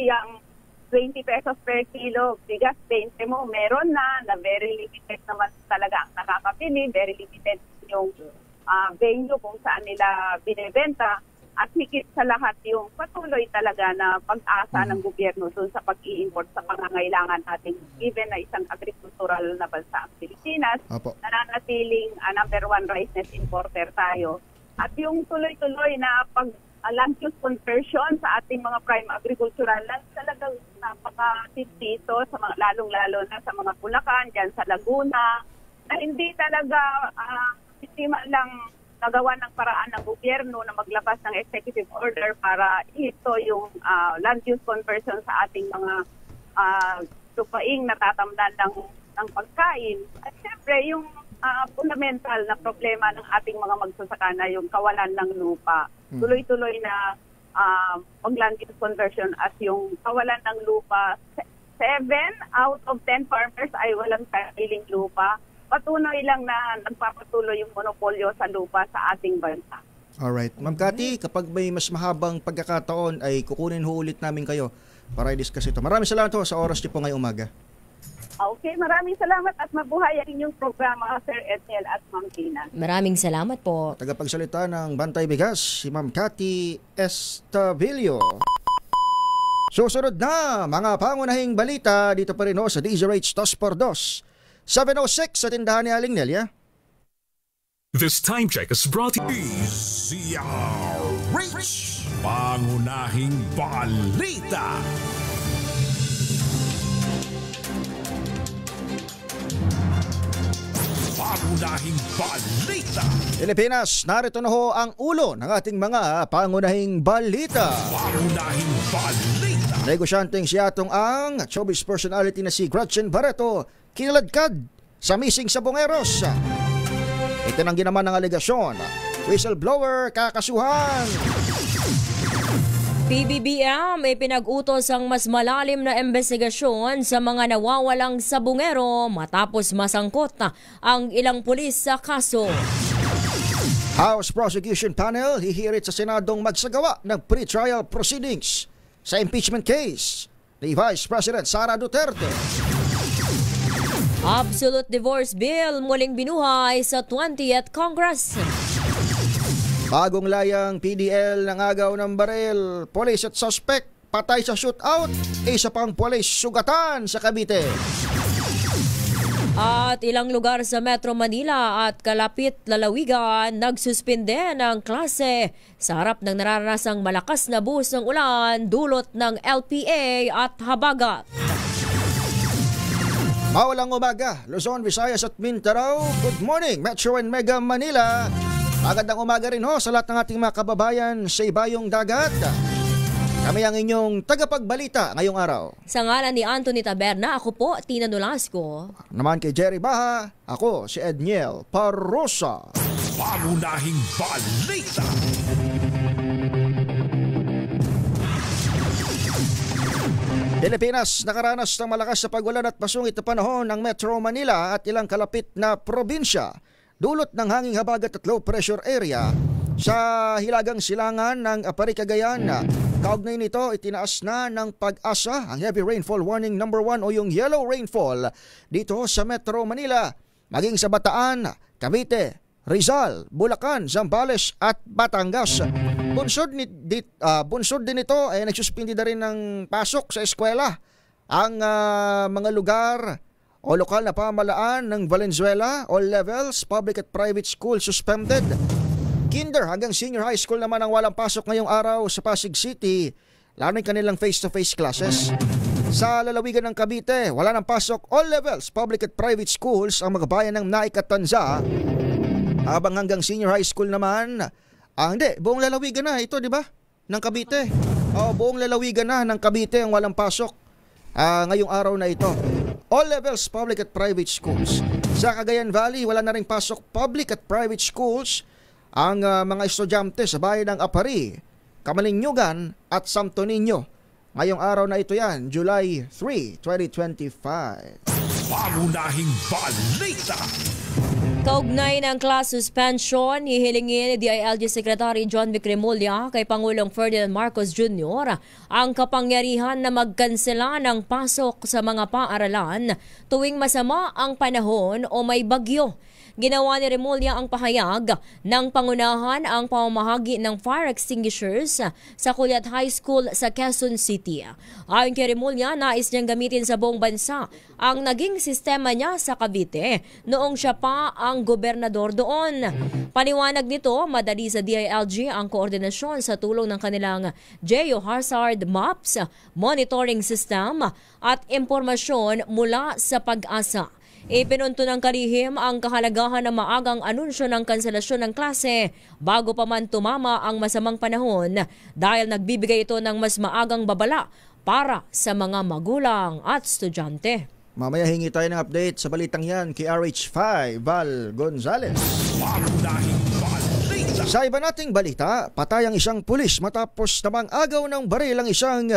[SPEAKER 5] yung 20 pesos per kilo, bigas 20 mo, meron na very limited naman talaga ang nakakapili, very limited yung venue kung saan nila binebenta. At higit sa lahat yung patuloy talaga na pag-asa ng gobyerno doon sa pag-i-import sa pangangailangan natin, even na isang agricultural na bansa ang Pilipinas, nananatiling number 1 rice net importer tayo. At yung tuloy-tuloy na land use conversion sa ating mga prime agricultural lands, talagang napaka-dito, lalong-lalo na sa mga Bulacan, dyan sa Laguna, na hindi talaga hindi lang nagawa ng paraan ng gobyerno na maglabas ng executive order para ito yung land use conversion sa ating mga lupaing natatamnan ng pagkain. At siyempre, yung fundamental na problema ng ating mga magsasaka na yung kawalan ng lupa. Tuloy-tuloy na pag-land use conversion at yung kawalan ng lupa. 7 out of 10 farmers ay walang sariling lupa. Patuloy lang na nagpapatuloy yung monopolyo sa lupa sa ating bansa.
[SPEAKER 1] Alright. Ma'am Cathy, kapag may mas mahabang pagkakataon ay kukunin ulit namin kayo para i-discuss ito. Maraming salamat po sa oras niyo po ngayong umaga.
[SPEAKER 5] Okay, maraming salamat at mabuhay ang inyong programa, Sir Edniel at Ma'am Tina.
[SPEAKER 3] Maraming salamat po.
[SPEAKER 1] Tagapagsalita ng Bantay Bigas, si Ma'am Cathy Estavillo. Susunod na mga pangunahing balita dito pa rin sa DZRH 2x2. 706 sa tindahan ni Aling Nelia.
[SPEAKER 2] This time check is brought to you. DZRH, pangunahing balita. Pangunahing balita.
[SPEAKER 1] Pilipinas, narito na ho ang ulo ng ating mga pangunahing balita.
[SPEAKER 2] Pangunahing balita.
[SPEAKER 1] Negosyanteng siyatong ang showbiz personality na si Gretchen Barreto kinaladkad sa missing sa Bongeros. Itinanggi naman ng alegasyon. Whistleblower kakasuhan.
[SPEAKER 3] PBBM ay pinag-utos ang mas malalim na investigasyon sa mga nawawalang sabungero matapos masangkot na ang ilang pulis sa kaso.
[SPEAKER 1] House Prosecution Panel hihirit sa Senadong magsagawa ng pre-trial proceedings sa impeachment case ni Vice President Sara Duterte.
[SPEAKER 3] Absolute Divorce Bill muling binuhay sa 20th Congress.
[SPEAKER 1] Bagong layang PDL ng agaw ng baril, polis at suspect patay sa shootout, isa pang polis sugatan sa Cavite.
[SPEAKER 3] At ilang lugar sa Metro Manila at kalapit lalawigan nagsuspinde ng klase sa harap ng nararanasang malakas na buhos ng ulan dulot ng LPA at habagat.
[SPEAKER 1] Mawalang umaga, Luzon, Visayas at Mindanao. Good morning, Metro and Mega Manila. Magandang umaga rin sa lahat ng ating mga kababayan sa ibayong dagat. Kami ang inyong tagapagbalita ngayong araw.
[SPEAKER 3] Sa ngalan ni Anthony Taberna, ako po, Tina Nolasco.
[SPEAKER 1] Naman kay Jerry Baha, ako si Edniel Parrosa.
[SPEAKER 2] Pangunahing balita.
[SPEAKER 1] Pilipinas nakaranas ng malakas na pagulan at masungit na panahon ng Metro Manila at ilang kalapit na probinsya. Dulot ng hanging habagat at low pressure area sa hilagang silangan ng Apari, Cagayan. Kaugnay nito, itinaas na ng Pag-asa ang heavy rainfall warning number 1 o yung yellow rainfall dito sa Metro Manila. Maging sa Bataan, Cavite, Rizal, Bulacan, Zambales at Batangas. Bunsod din ito ay nagsuspindi na rin ng pasok sa eskwela. Ang mga lugar o lokal na pamahalaan ng Valenzuela, all levels, public at private school suspended. Kinder hanggang senior high school naman ang walang pasok ngayong araw sa Pasig City, lalo yung kanilang face-to-face classes. Sa lalawigan ng Cavite, wala nang pasok all levels, public at private schools ang mga bayan ng Naik at Tanza. Habang hanggang senior high school naman, buong lalawigan na ito, di ba? Ng Cavite. Buong lalawigan na ng Cavite ang walang pasok ngayong araw na ito. All levels, public at private schools. Sa Cagayan Valley, wala na rin pasok public at private schools ang mga estudyante sa bayan ng Apari, Kamalinnyugan at Santo Niño. Ngayong araw na ito yan, July 3, 2025.
[SPEAKER 2] Pangunahing balita.
[SPEAKER 3] Kaugnay ng class suspension, hihilingin ni DILG Secretary John Vic Remulla kay Pangulong Ferdinand Marcos Jr. ang kapangyarihan na magkansela ng pasok sa mga paaralan tuwing masama ang panahon o may bagyo. Ginawa ni Remulla ang pahayag ng pangunahan ang pamamahagi ng fire extinguishers sa Culiat High School sa Quezon City. Ayon kay Remulla, nais niyang gamitin sa buong bansa ang naging sistema niya sa Cavite noong siya pa ang gobernador doon. Paniwanag nito, madali sa DILG ang koordinasyon sa tulong ng kanilang Geohazard Maps, monitoring system at impormasyon mula sa Pag-asa. Ipinunto ng kalihim ang kahalagahan ng maagang anunsyo ng kanselasyon ng klase bago pa man tumama ang masamang panahon dahil nagbibigay ito ng mas maagang babala para sa mga magulang at estudyante.
[SPEAKER 1] Mamaya hingi tayo ng update sa balitang yan kay RH5 Val Gonzales. Sa iba nating balita, patay ang isang pulis matapos namang agaw ng baril ang isang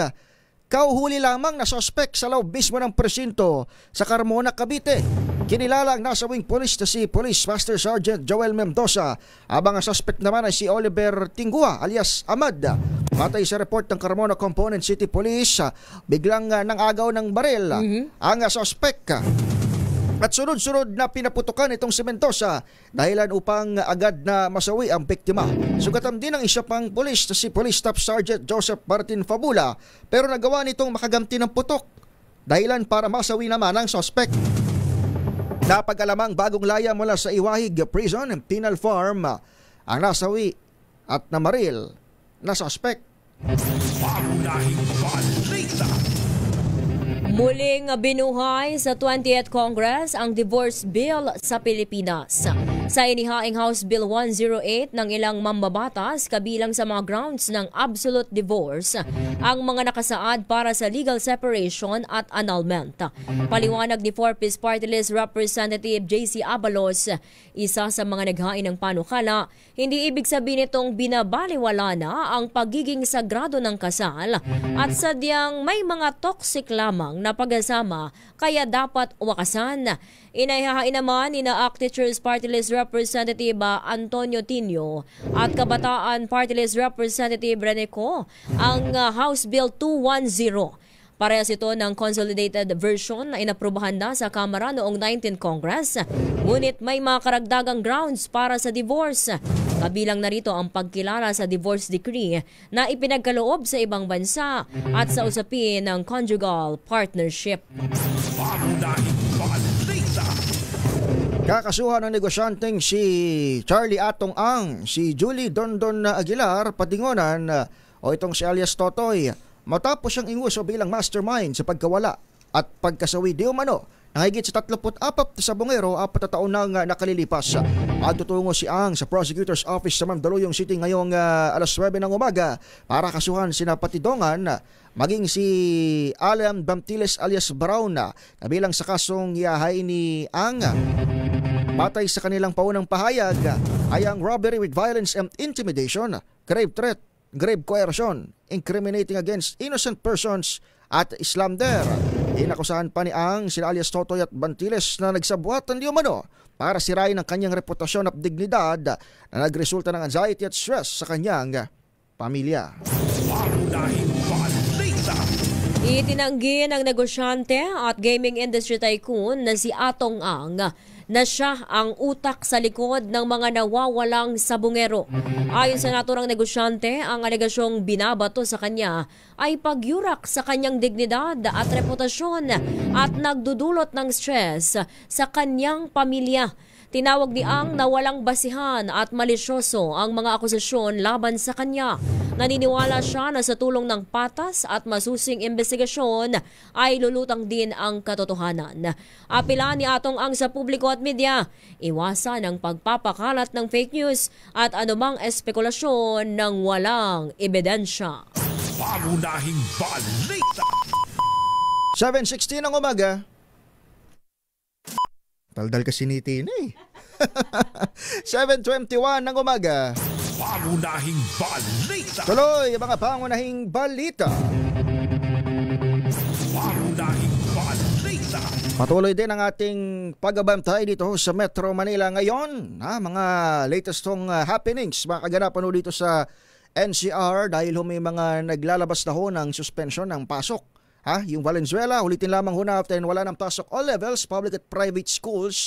[SPEAKER 1] kauhuli lamang na suspect sa loob mismo ng presinto sa Carmona, Cavite. Kinilala ang nasawing pulis na si Police Master Sergeant Joel Mendoza, habang ang suspect naman ay si Oliver Tingua alias Ahmad. Batay sa report ng Carmona Component City Police, biglang nangagaw ng baril ang suspect. At sunod-sunod na pinaputukan itong si Mendoza dahilan upang agad na masawi ang biktima. Sugatan din ang isa pang pulis na si Police Staff Sergeant Joseph Martin Fabula pero nagawa nitong makagamti ng putok dahilan para masawi naman ang suspect. Napag-alamang bagong laya mula sa Iwahig Prison and Penal Farm ang nasawi at namaril na suspect.
[SPEAKER 3] Muling binuhay sa 20th Congress ang divorce bill sa Pilipinas. Sa inihaing House Bill 108 ng ilang mambabatas kabilang sa mga grounds ng absolute divorce ang mga nakasaad para sa legal separation at annulment. Paliwanag ni 4-Piece Party List Representative JC Abalos, isa sa mga naghain ng panukala, hindi ibig sabihin itong binabaliwala na ang pagiging sagrado ng kasal at sadyang may mga toxic lamang na pag-asama kaya dapat wakasan. Inaihahain naman ni na ACT Teachers Party List Representative Antonio Tinio at Kabataan Party List Representative Reneco ang House Bill 210. Parehas ito ng consolidated version na inaprubahan na sa Kamara noong 19th Congress. Ngunit may mga karagdagang grounds para sa divorce. Kabilang narito ang pagkilala sa divorce decree na ipinagkaloob sa ibang bansa at sa usapin ng conjugal partnership.
[SPEAKER 1] Kakasuhan ng negosyanteng si Charlie Atong Ang, si Julie Dondon Aguilar, patingonan o itong si alias Totoy matapos siyang inguso bilang mastermind sa pagkawala at pagkasawi di umano ng higit sa 34 sa bungero 4 na taon nang nakalilipas. Tutungo si Ang sa Prosecutor's Office sa Mandaluyong City ngayong alas 9 ng umaga para kasuhan sina Patidongan maging si Alan Bamtiles alias Brown kabilang sa kasong iyahay ni Ang. Batay sa kanilang paunang pahayag ay ang robbery with violence and intimidation, grave threat, grave coercion, incriminating against innocent persons at slander. Inakusahan pa ni Ang sila alias Totoy at Bantiles na nagsabuatan di umano para sirain ang kanyang reputasyon at dignidad na nagresulta ng anxiety at stress sa kanyang pamilya.
[SPEAKER 3] Itinanggi ng negosyante at gaming industry tycoon na si Atong Ang na siya ang utak sa likod ng mga nawawalang sabungero. Ayon sa naturang negosyante, ang alegasyong binabato sa kanya ay pagyurak sa kanyang dignidad at reputasyon at nagdudulot ng stress sa kanyang pamilya. Tinawag ni Ang na walang basihan at malisyoso ang mga akusasyon laban sa kanya. Naniniwala siya na sa tulong ng patas at masusing investigasyon ay lulutang din ang katotohanan. Apela ni Atong Ang sa publiko at media, iwasan ang pagpapakalat ng fake news at anumang espekulasyon ng walang ebidensya.
[SPEAKER 2] Pangunahing balita.
[SPEAKER 1] 7:16 ng umaga. Daldal kasi ni Tina eh. 7:21 ng umaga.
[SPEAKER 2] Pangunahing balita.
[SPEAKER 1] Tuloy mga pangunahing balita.
[SPEAKER 2] Pangunahing balita.
[SPEAKER 1] Patuloy din ang ating pagbabantay dito sa Metro Manila ngayon. Mga latest happenings, mga kaganapan dito sa NCR dahil may mga naglalabas na ng suspension ng pasok. Yung Valenzuela, ulitin lamang natin, wala ng pasok all levels, public at private schools.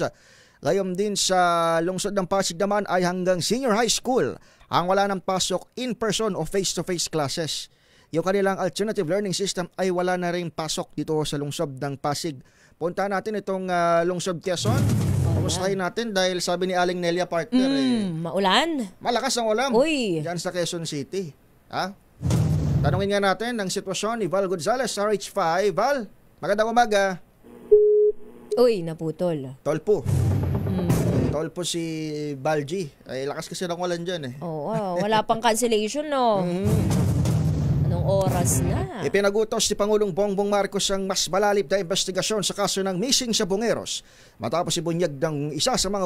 [SPEAKER 1] Gayon din sa lungsod ng Pasig naman ay hanggang senior high school ang wala ng pasok in-person o face-to-face classes. Yung kanilang alternative learning system ay wala na rin pasok dito sa lungsod ng Pasig. Punta natin itong lungsod Quezon. Kumustahin natin dahil sabi ni Aling Nelia partner
[SPEAKER 3] maulan.
[SPEAKER 1] Malakas ang ulan.
[SPEAKER 3] Uy.
[SPEAKER 1] Diyan sa Quezon City. Tanungin nga natin ang sitwasyon ni Val Gonzales, RH5. Val, magandang umaga.
[SPEAKER 3] Uy, naputol.
[SPEAKER 1] Tolpo. Tolpo si Balji. Ay, lakas kasi ng ulan dyan eh.
[SPEAKER 3] Oo, wala pang cancellation no. Anong oras na?
[SPEAKER 1] Ipinagutos ni Pangulong Bongbong Marcos ang mas malalim na investigasyon sa kaso ng missing sa Bungeros matapos ibunyag ng isa sa mga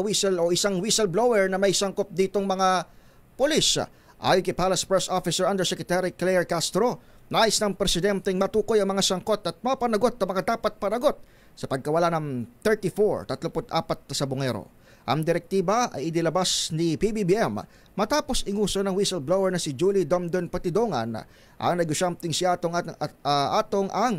[SPEAKER 1] isang whistleblower na may sangkop ditong mga pulis. Ayon kay Palace Press Officer Undersecretary Claire Castro, nais ng presidenteng matukoy ang mga sangkot at mapanagot ang mga dapat panagot sa pagkawala ng 34 sa bungero. Ang direktiba ay idilabas ni PBBM matapos inguso ng whistleblower na si Julie Domdon Patidongan ang negosyanteng si Atong Ang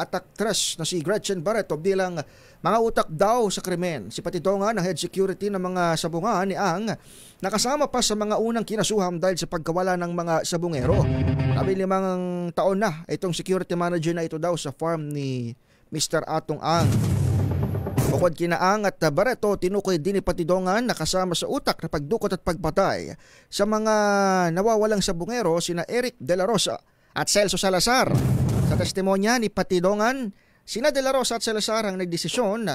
[SPEAKER 1] at aktres na si Gretchen Barreto bilang mga utak daw sa krimen. Si Patidongan, ang head security ng mga sabungan ni Ang, nakasama pa sa mga unang kinasuham dahil sa pagkawala ng mga sabungero. 15 taon na itong security manager na ito daw sa farm ni Mr. Atong Ang. Bukod kina Ang at Barreto, tinukoy din ni Patidongan na kasama sa utak na pagdukot at pagpatay sa mga nawawalang sabungero sina Eric De La Rosa at Celso Salazar. Sa testimonya ni Patidongan, sina De La Rosa at Salazar ang nagdesisyon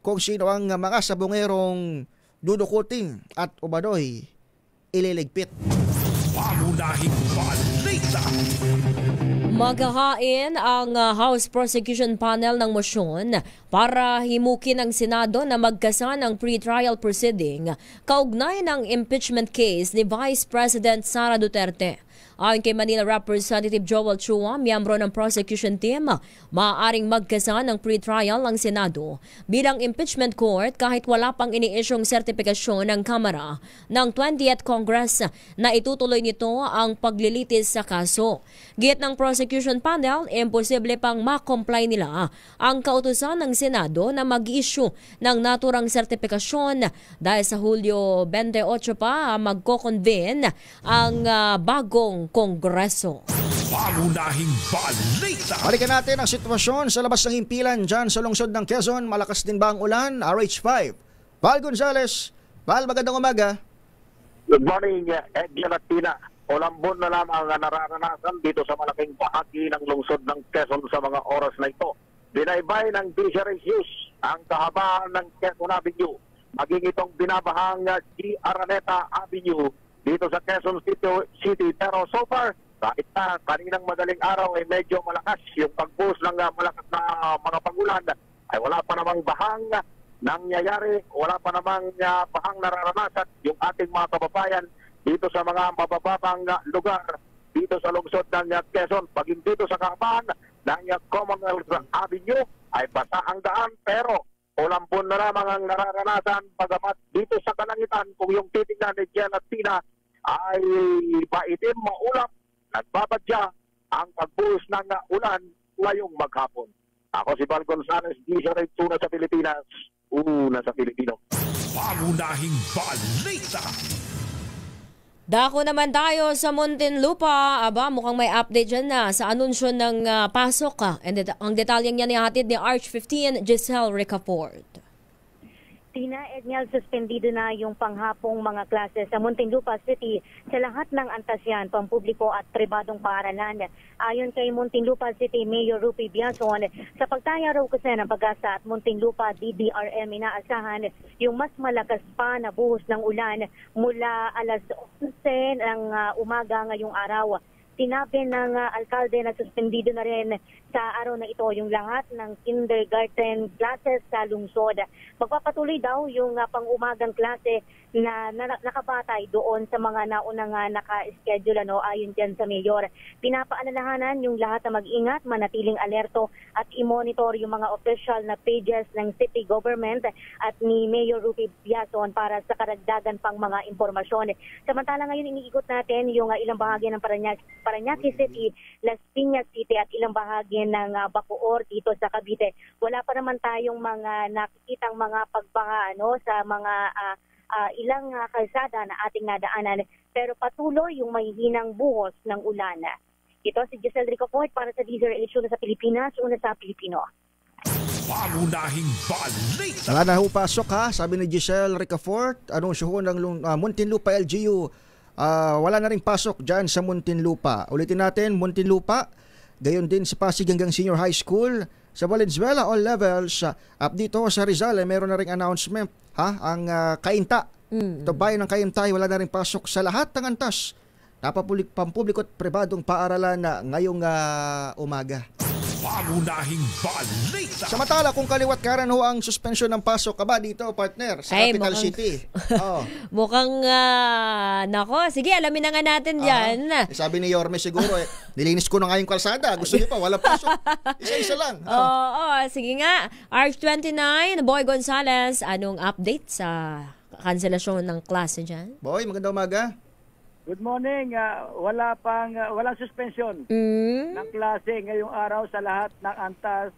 [SPEAKER 1] kung sino ang mga sabungerong dudukutin at umadoy ililigpit.
[SPEAKER 2] Pangunahing balita.
[SPEAKER 3] Maghahain ang House Prosecution Panel ng motion para himukin ng Senado na magkasan ng pre-trial proceeding kaugnay ng impeachment case ni Vice President Sara Duterte. Ayon kay Manila Representative Joel Chua, miyembro ng prosecution team, maaaring magkasan ng pre-trial ang Senado bilang impeachment court kahit wala pang iniisyong sertifikasyon ng Kamara ng 20th Congress na itutuloy nito ang paglilitis sa kaso. Git ng prosecution panel, imposible pang ma-comply nila ang kautusan ng Senado na mag-issue ng naturang sertifikasyon dahil sa Hulyo 28 pa magko-convene ang bagong Kongreso.
[SPEAKER 2] Pangunahing balita.
[SPEAKER 1] Balikan natin ang sitwasyon sa labas ng himpilan dyan sa lungsod ng Quezon. Malakas din ba ang ulan? RH5. Val Gonzales. Val, magandang umaga.
[SPEAKER 10] Good morning, Edgar at Tina. Ulambon na lamang ang nararanasan dito sa malaking bahagi ng lungsod ng Quezon sa mga oras na ito. Binaybay ng Fisheries News ang kahabaan ng Quezon Avenue. Maging itong binabahang G. Araneta Avenue dito sa Quezon City. Pero so far, kahit na kaninang madaling araw ay medyo malakas yung pagbuhos ng malakas na mga pagulan, ay wala pa namang bahang nangyayari, wala pa namang bahang nararanasan yung ating mga kababayan dito sa mga mabababang lugar dito sa lungsod ng Quezon. Paging dito sa kahabaan ng Commonwealth Avenue ay basa ang daan, pero ulambon na lamang ang nararanasan, bagamat dito sa kalangitan, kung yung titignan ni Jen at Tina ay maitim, maulap, nagbabadya ang pagbuhos ng ulan ngayong maghapon. Ako si Val Gonzales, DJ Tuna sa Pilipinas, una sa Pilipino.
[SPEAKER 2] Pangunahing balita.
[SPEAKER 3] Dako naman tayo sa Muntinlupa. Aba, mukhang may update dyan na sa anunsyo ng pasok. And ang detalyeng yan ihatid ni Arch 15, Giselle Ricafort.
[SPEAKER 9] Tina, Edniel, suspendido na yung panghapong mga klase sa Muntinlupa City sa lahat ng antas yan, pampubliko at pribadong paaralan. Ayon kay Muntinlupa City Mayor Rupi Biazon, sa pagtaya raw kasi ng Pag-asa at Muntinlupa DDRM, inaasahan yung mas malakas pa na buhos ng ulan mula alas 11 ng umaga ngayong araw. Sinabi ng alkalde na suspendido na rin sa araw na ito yung lahat ng kindergarten classes sa lungsod. Magpapatuloy daw yung pang-umagang klase na nakabatay doon sa mga naunang naka-schedule ayon dyan sa mayor. Pinapaalalahanan yung lahat na mag-ingat, manatiling alerto at i-monitor yung mga official na pages ng city government at ni Mayor Rupi Biazon para sa karagdagan pang mga impormasyon. Samantala ngayon iniikot natin yung ilang bahagi ng Parañaque City, Las Piñas City at ilang bahagi ng Bacoor dito sa Cavite. Wala pa naman tayong mga nakikitang mga pagbaha sa mga ilang kalsada na ating nadaanan, pero patuloy yung mahihinang buhos ng ulan. Ito si Giselle Ricafort para sa DZRH, una sa Pilipinas, una sa Pilipino.
[SPEAKER 2] Pangunahing balita.
[SPEAKER 1] Nga na pasok ha, sabi ni Giselle Ricafort, anunsyo ng Muntinlupa LGU. Wala na ring pasok dyan sa Muntinlupa. Ulitin natin, Muntinlupa, gayon din sa Pasig hanggang Senior High School, sa Valenzuela all levels, up dito sa Rizal, meron na ring announcement ang Cainta. Ito bayan ng Cainta, wala na ring pasok sa lahat ng antas na pampubliko at pribadong paaralan na ngayong umaga.
[SPEAKER 2] Pangunahing balita.
[SPEAKER 1] Samantala, kung kaliwat karan ho ang suspension ng pasok ka ba dito, partner, sa Capital City?
[SPEAKER 3] Mukhang, nako, sige, alamin na nga natin dyan.
[SPEAKER 1] Sabi ni Yorme siguro, nilinis ko na nga yung kalsada. Gusto niyo pa, wala pasok. Isa-isa lang.
[SPEAKER 3] Sige nga. Arch 29, Boy Gonzales, anong update sa kanselasyon ng klase dyan?
[SPEAKER 1] Boy, magandang umaga.
[SPEAKER 6] Good morning. Walang suspension ng klase ngayong araw sa lahat ng antas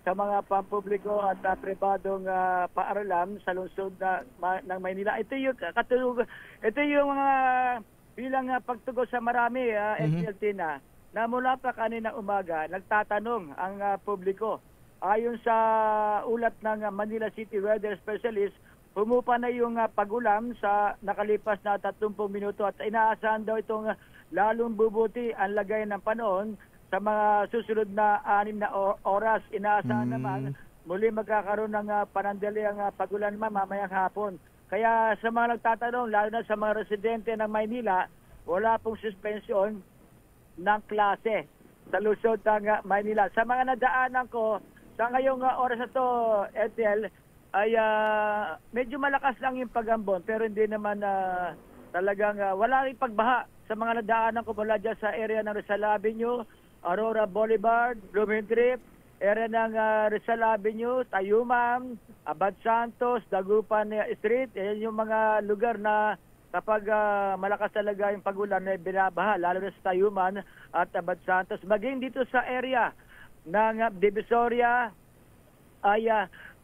[SPEAKER 6] sa mga pampubliko at pribadong paaralan sa lungsod ng Maynila. Ito yung bilang pagtugon sa marami, Tina, na mula pa kanina umaga, nagtatanong ang publiko. Ayon sa ulat ng Manila City Weather Specialist, humupa na yung pagulam sa nakalipas na 30 minuto at inaasahan daw itong lalong bubuti ang lagay ng panahon sa mga susunod na 6 na oras. Inaasahan naman muli magkakaroon ng panandali ang pagulan mamayang hapon. Kaya sa mga nagtatanong, lalo na sa mga residente ng Maynila, wala pong suspensyon ng klase sa lungsod ng Maynila. Sa mga nadaanan ko, sa ngayong oras na to, Ethel, ay medyo malakas lang yung pagambon pero hindi naman talagang wala rin pagbaha sa mga nadaanan ko mula dyan sa area ng Rizal Avenue, Aurora Boulevard, Blumentritt, area ng Rizal Avenue, Tayuman, Abad Santos, Dagupan Street. Yan yung mga lugar na kapag malakas talaga yung pagulan na binabaha, lalo na sa Tayuman at Abad Santos. Maging dito sa area ng Divisoria ay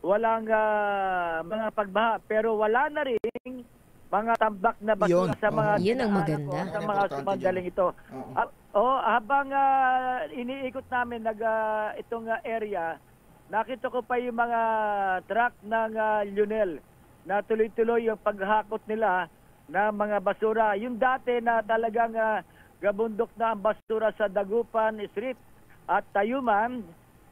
[SPEAKER 6] walang mga pagbaha pero wala na rin mga tambak na basura sa mga
[SPEAKER 3] yun ang maganda
[SPEAKER 6] sa mga sumandaling ito. Habang iniikot namin itong area, nakita ko pa yung mga truck ng Lionel na tuloy-tuloy yung paghakot nila ng mga basura. Yung dati na talagang gabundok na ang basura sa Dagupan Street at Tayuman,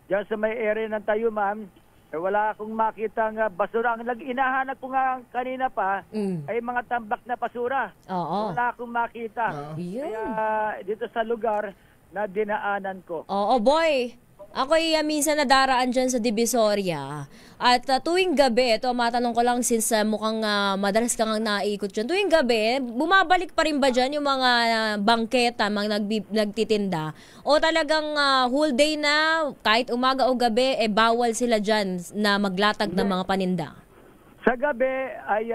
[SPEAKER 6] dyan sa may area ng Tayuman, wala akong makita ng basura. Ang inahanap ko nga kanina pa ay mga tambak na basura. Wala akong makita. Kaya dito sa lugar na dinaanan ko.
[SPEAKER 3] Oo, boy. Ako'y minsan nadaraan dyan sa Divisoria. At tuwing gabi, ito matanong ko lang since mukhang madalas kang naikot dyan. Tuwing gabi, bumabalik pa rin ba dyan yung mga bangketa, mga nagtitinda? O talagang whole day na, kahit umaga o gabi, bawal sila dyan na maglatag ng mga paninda?
[SPEAKER 6] Sa gabi, ay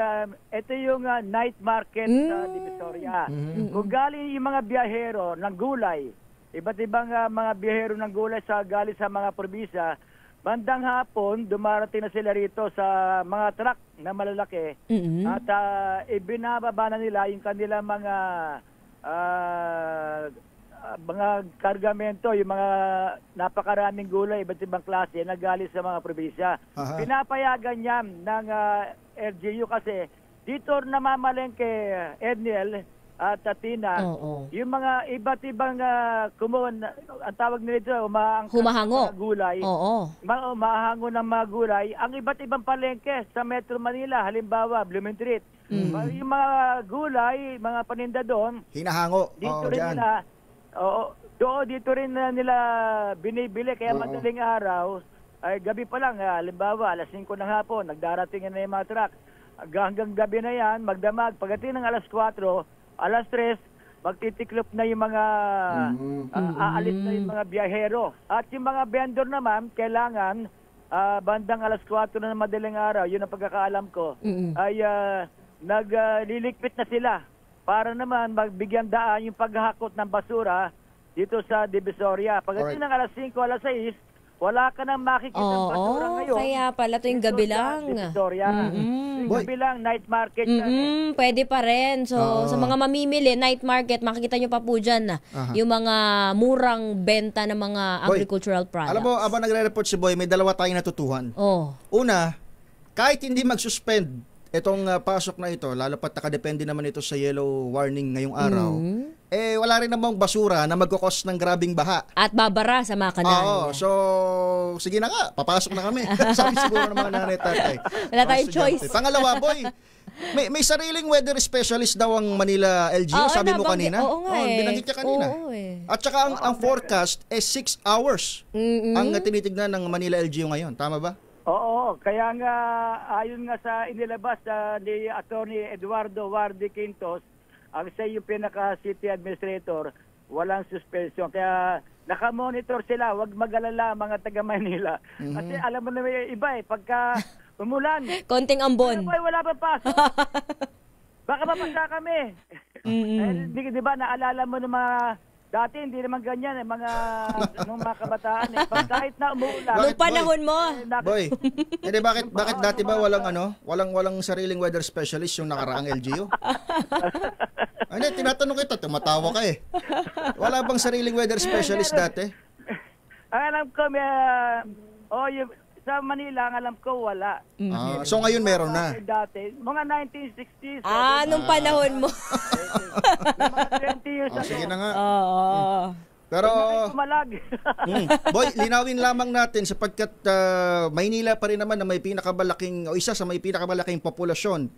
[SPEAKER 6] ito yung night market sa Divisoria. Kung galing yung mga biyahero ng gulay, iba't ibang mga biyahero ng gulay galing sa mga probinsya, bandang hapon, dumarating na sila rito sa mga truck na malalaki at ibinababa na nila yung kanilang mga kargamento, yung mga napakaraming gulay, iba't ibang klase na galing sa mga probinsya. Pinapayagan yan ng LGU kasi dito namamalengke, Edniel at Tina, yung mga iba't ibang ang tawag nila ito,
[SPEAKER 3] humahango
[SPEAKER 6] ng gulay. Umahango ng mga gulay. Ang iba't ibang palengke sa Metro Manila, halimbawa, Blumentritt. Yung mga gulay, mga paninda doon,
[SPEAKER 1] hinahango.
[SPEAKER 6] Dito rin nila, dito rin nila binibili. Kaya madaling araw, ay gabi pa lang, halimbawa, alas 5 ng hapon, nagdarating na yung mga truck. Hanggang gabi na yan, magdamag. Pagdating ng alas 4, alas 3, magtitiklop na yung mga aalis na yung mga biyahero. At yung mga vendor naman, kailangan bandang alas 4 na madaling araw, yun ang pagkakaalam ko, ay naglilikpit na sila para naman magbigyan daan yung paghahakot ng basura dito sa Divisoria. Pagdating ng alas 5, alas 6, wala ka nang makikita ng basura ngayon.
[SPEAKER 3] Kaya pala tuwing gabi lang.
[SPEAKER 6] Tuwing gabi lang, night market.
[SPEAKER 3] Pwede pa rin. So, sa mga mamimili, night market, makikita nyo pa po dyan na yung mga murang benta ng mga agricultural products.
[SPEAKER 1] Alam mo, abang nagre-report si Boy, may dalawa tayong natutuhan. Una, kahit hindi mag-suspend itong pasok na ito, lalo pat nakadepende naman ito sa yellow warning ngayong araw, wala rin namang basura na magkukos ng grabing baha.
[SPEAKER 3] At babara sa mga kanal.
[SPEAKER 1] So, sige na nga, papasok na kami. Sabi siguro ng mga nanay tatay.
[SPEAKER 3] Wala tayong choice.
[SPEAKER 1] Pangalawa, Boy, may sariling weather specialist daw ang Manila LGU, sabi mo kanina. Binanggit niya kanina. At saka ang forecast 6 hours ang tinitignan ng Manila LGU ngayon. Tama ba?
[SPEAKER 6] Oo, kaya nga ayon nga sa inilabas ni Attorney Eduardo Wardi Quintos, ang siya yung pinaka-city administrator, walang suspension. Kaya nakamonitor sila, wag mag-alala mga taga Manila. Kasi alam mo na may iba pagka umulan.
[SPEAKER 3] Konting ambon.
[SPEAKER 6] Wala pa pasok. Baka mapasa kami. Di ba, naalala mo ng mga dati, hindi naman ganyan, mga nung mga kabataan. Kahit na umuulan.
[SPEAKER 3] Nung panahon mo.
[SPEAKER 1] Boy, hindi bakit dati ba walang sariling weather specialist yung nakaraang LGU? Ano, tinatanong kita, tumatawa ka eh. Wala bang sariling weather specialist dati?
[SPEAKER 6] Ang alam ko, sa Manila, ang alam ko, wala.
[SPEAKER 1] So ngayon meron na.
[SPEAKER 6] Dati, mga 1960s.
[SPEAKER 3] Nung panahon mo.
[SPEAKER 6] Mga 20 years ago.
[SPEAKER 1] Sige na nga.
[SPEAKER 6] Pero
[SPEAKER 1] Boy, linawin lamang natin sapagkat Maynila pa rin naman na may pinakamalaking o isa sa may pinakamalaking populasyon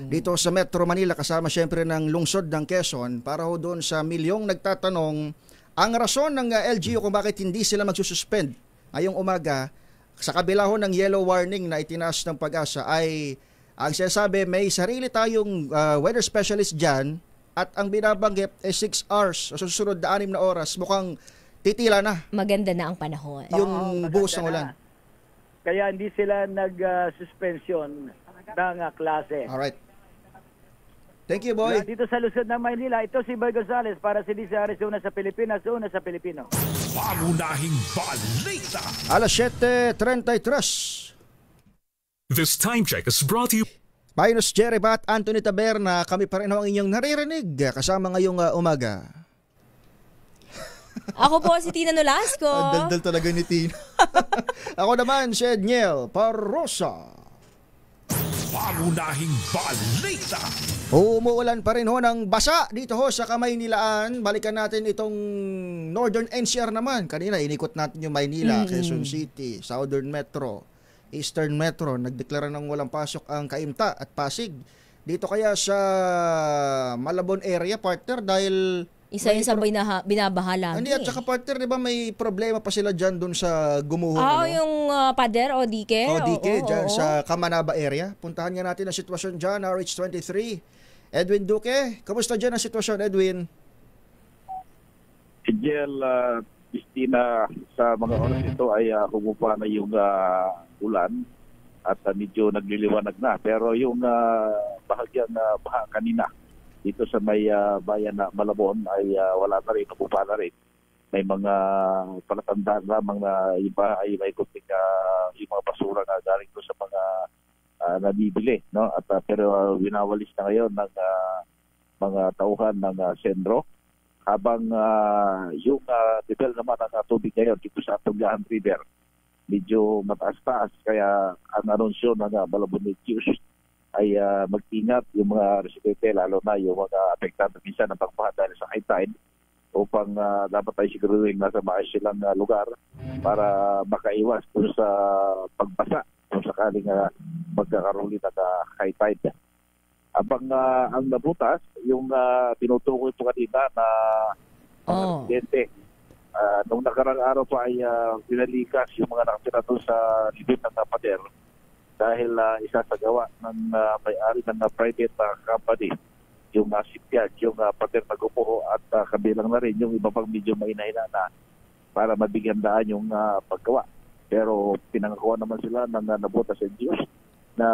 [SPEAKER 1] dito sa Metro Manila, kasama syempre ng lungsod ng Quezon. Para ho doon sa milyong nagtatanong ang rason ng LGU kung bakit hindi sila magsususpend ngayong umaga sa kabila ho ng yellow warning na itinaas ng Pag-asa, ay ang sinasabi may sarili tayong weather specialist dyan. At ang binabanggit ay 6 hours o susunod na 6 na oras, mukhang titila na.
[SPEAKER 3] Maganda na ang panahon.
[SPEAKER 1] Yung buhos ng ulan.
[SPEAKER 6] Kaya hindi sila nag-suspension ng klase.
[SPEAKER 1] Alright. Thank you, boy.
[SPEAKER 6] Dito sa Luzon ng Maynila, ito si Boy Gonzales para sa DCRS, una sa Pilipinas, una sa Pilipino.
[SPEAKER 2] Pangunahing balita.
[SPEAKER 1] Alas 7:33.
[SPEAKER 2] This time check is brought to you.
[SPEAKER 1] Minus Jerry Bat, Anthony Taberna, kami pa rin ang inyong naririnig kasama ngayong umaga.
[SPEAKER 3] Ako po si Tina Nolasco.
[SPEAKER 1] Ang daldal talaga ni Tina. Ako naman si Edniel Parrosa.
[SPEAKER 2] Pangunahing balita.
[SPEAKER 1] Umuulan pa rin ho ng basa dito ho sa Kamaynilaan. Balikan natin itong Northern NCR naman. Kanina inikot natin yung Maynila, Quezon City, Southern Metro, Eastern Metro. Nagdeklara ng walang pasok ang Cainta at Pasig. Dito kaya sa Malabon area, partner, dahil
[SPEAKER 3] isa yun sa binabaha lagi.
[SPEAKER 1] Hindi, at saka partner, di ba may problema pa sila dyan dun sa gumuhong
[SPEAKER 3] yung pader o dike?
[SPEAKER 1] Dike, dyan sa Kamanaba area. Puntahan nga natin ang sitwasyon dyan, RH23. Edwin Duque, kamusta dyan ang sitwasyon, Edwin?
[SPEAKER 11] Angel, Christina, sa mga oras ito ay humupa na yung ulan at medyo nagliliwanag na. Pero yung bahagyang baha kanina dito sa may bayan na Malabon ay wala na rin, humupa na rin. May mga palatandaan lamang na iba ay may kunting yung mga basura na galing doon sa mga nabibili. No? At, pero winawalis na ngayon ng mga tauhan ng sendro. Habang yung level naman ng tubig ngayon dito sa Tugyahan River, medyo mataas-taas. Kaya ang anunsyo ng Malabon News ay mag-ingat yung mga residente, lalo na yung mga apektado minsan ng pagbaha dahil sa high tide, upang dapat tayo siguruhin nasa maayos silang lugar para makaiwas dun sa pagbasa kung sakaling magkakaroon ng high tide. Abang ang nabutas, yung tinutukoy po kanina na residente, nung nakarang araw pa ay pinalikas yung mga nakatira doon sa libid ng pader dahil isa sa gawa ng may-ari ng private company, yung shipyard, yung pader na gumuho at kabilang na rin yung iba pang medyo mahina-hina na para mabigyan daan yung paggawa. Pero pinangakuha naman sila ng nabutas sa Diyos na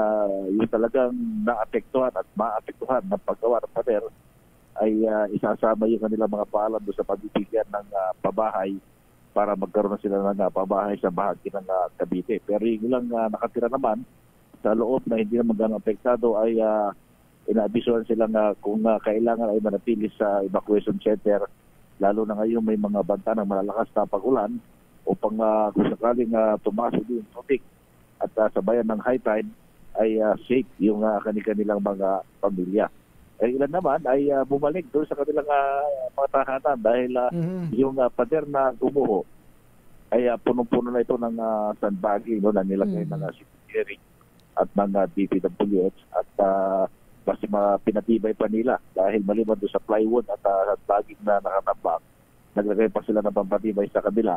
[SPEAKER 11] yung talagang naapektuhan at maapektuhan ng paggawa ng pader ay isasama yung kanilang mga paalam doon sa pagbibigyan ng pabahay para magkaroon na sila ng pabahay sa bahagi ng Cavite. Pero yung ilang nakatira naman sa loob na hindi naman ganang apektado ay inaabisuhan sila na kung kailangan ay manatili sa evacuation center, lalo na ngayon may mga banta ng malalakas na pag-ulan upang kung sakaling tumasok yung tubig at sa bayan ng high tide ay safe yung kanilang mga pamilya. Ilan naman ay bumalik doon sa kanilang mga tahanan dahil yung pader na gumuho ay punong-puno na ito ng sandbagging no, na nilagay ng security at ng DPWH at basta pinatibay pa nila dahil maliban doon sa plywood at sandbagging na nakatambak, naglagay pa sila ng pampatibay sa kabila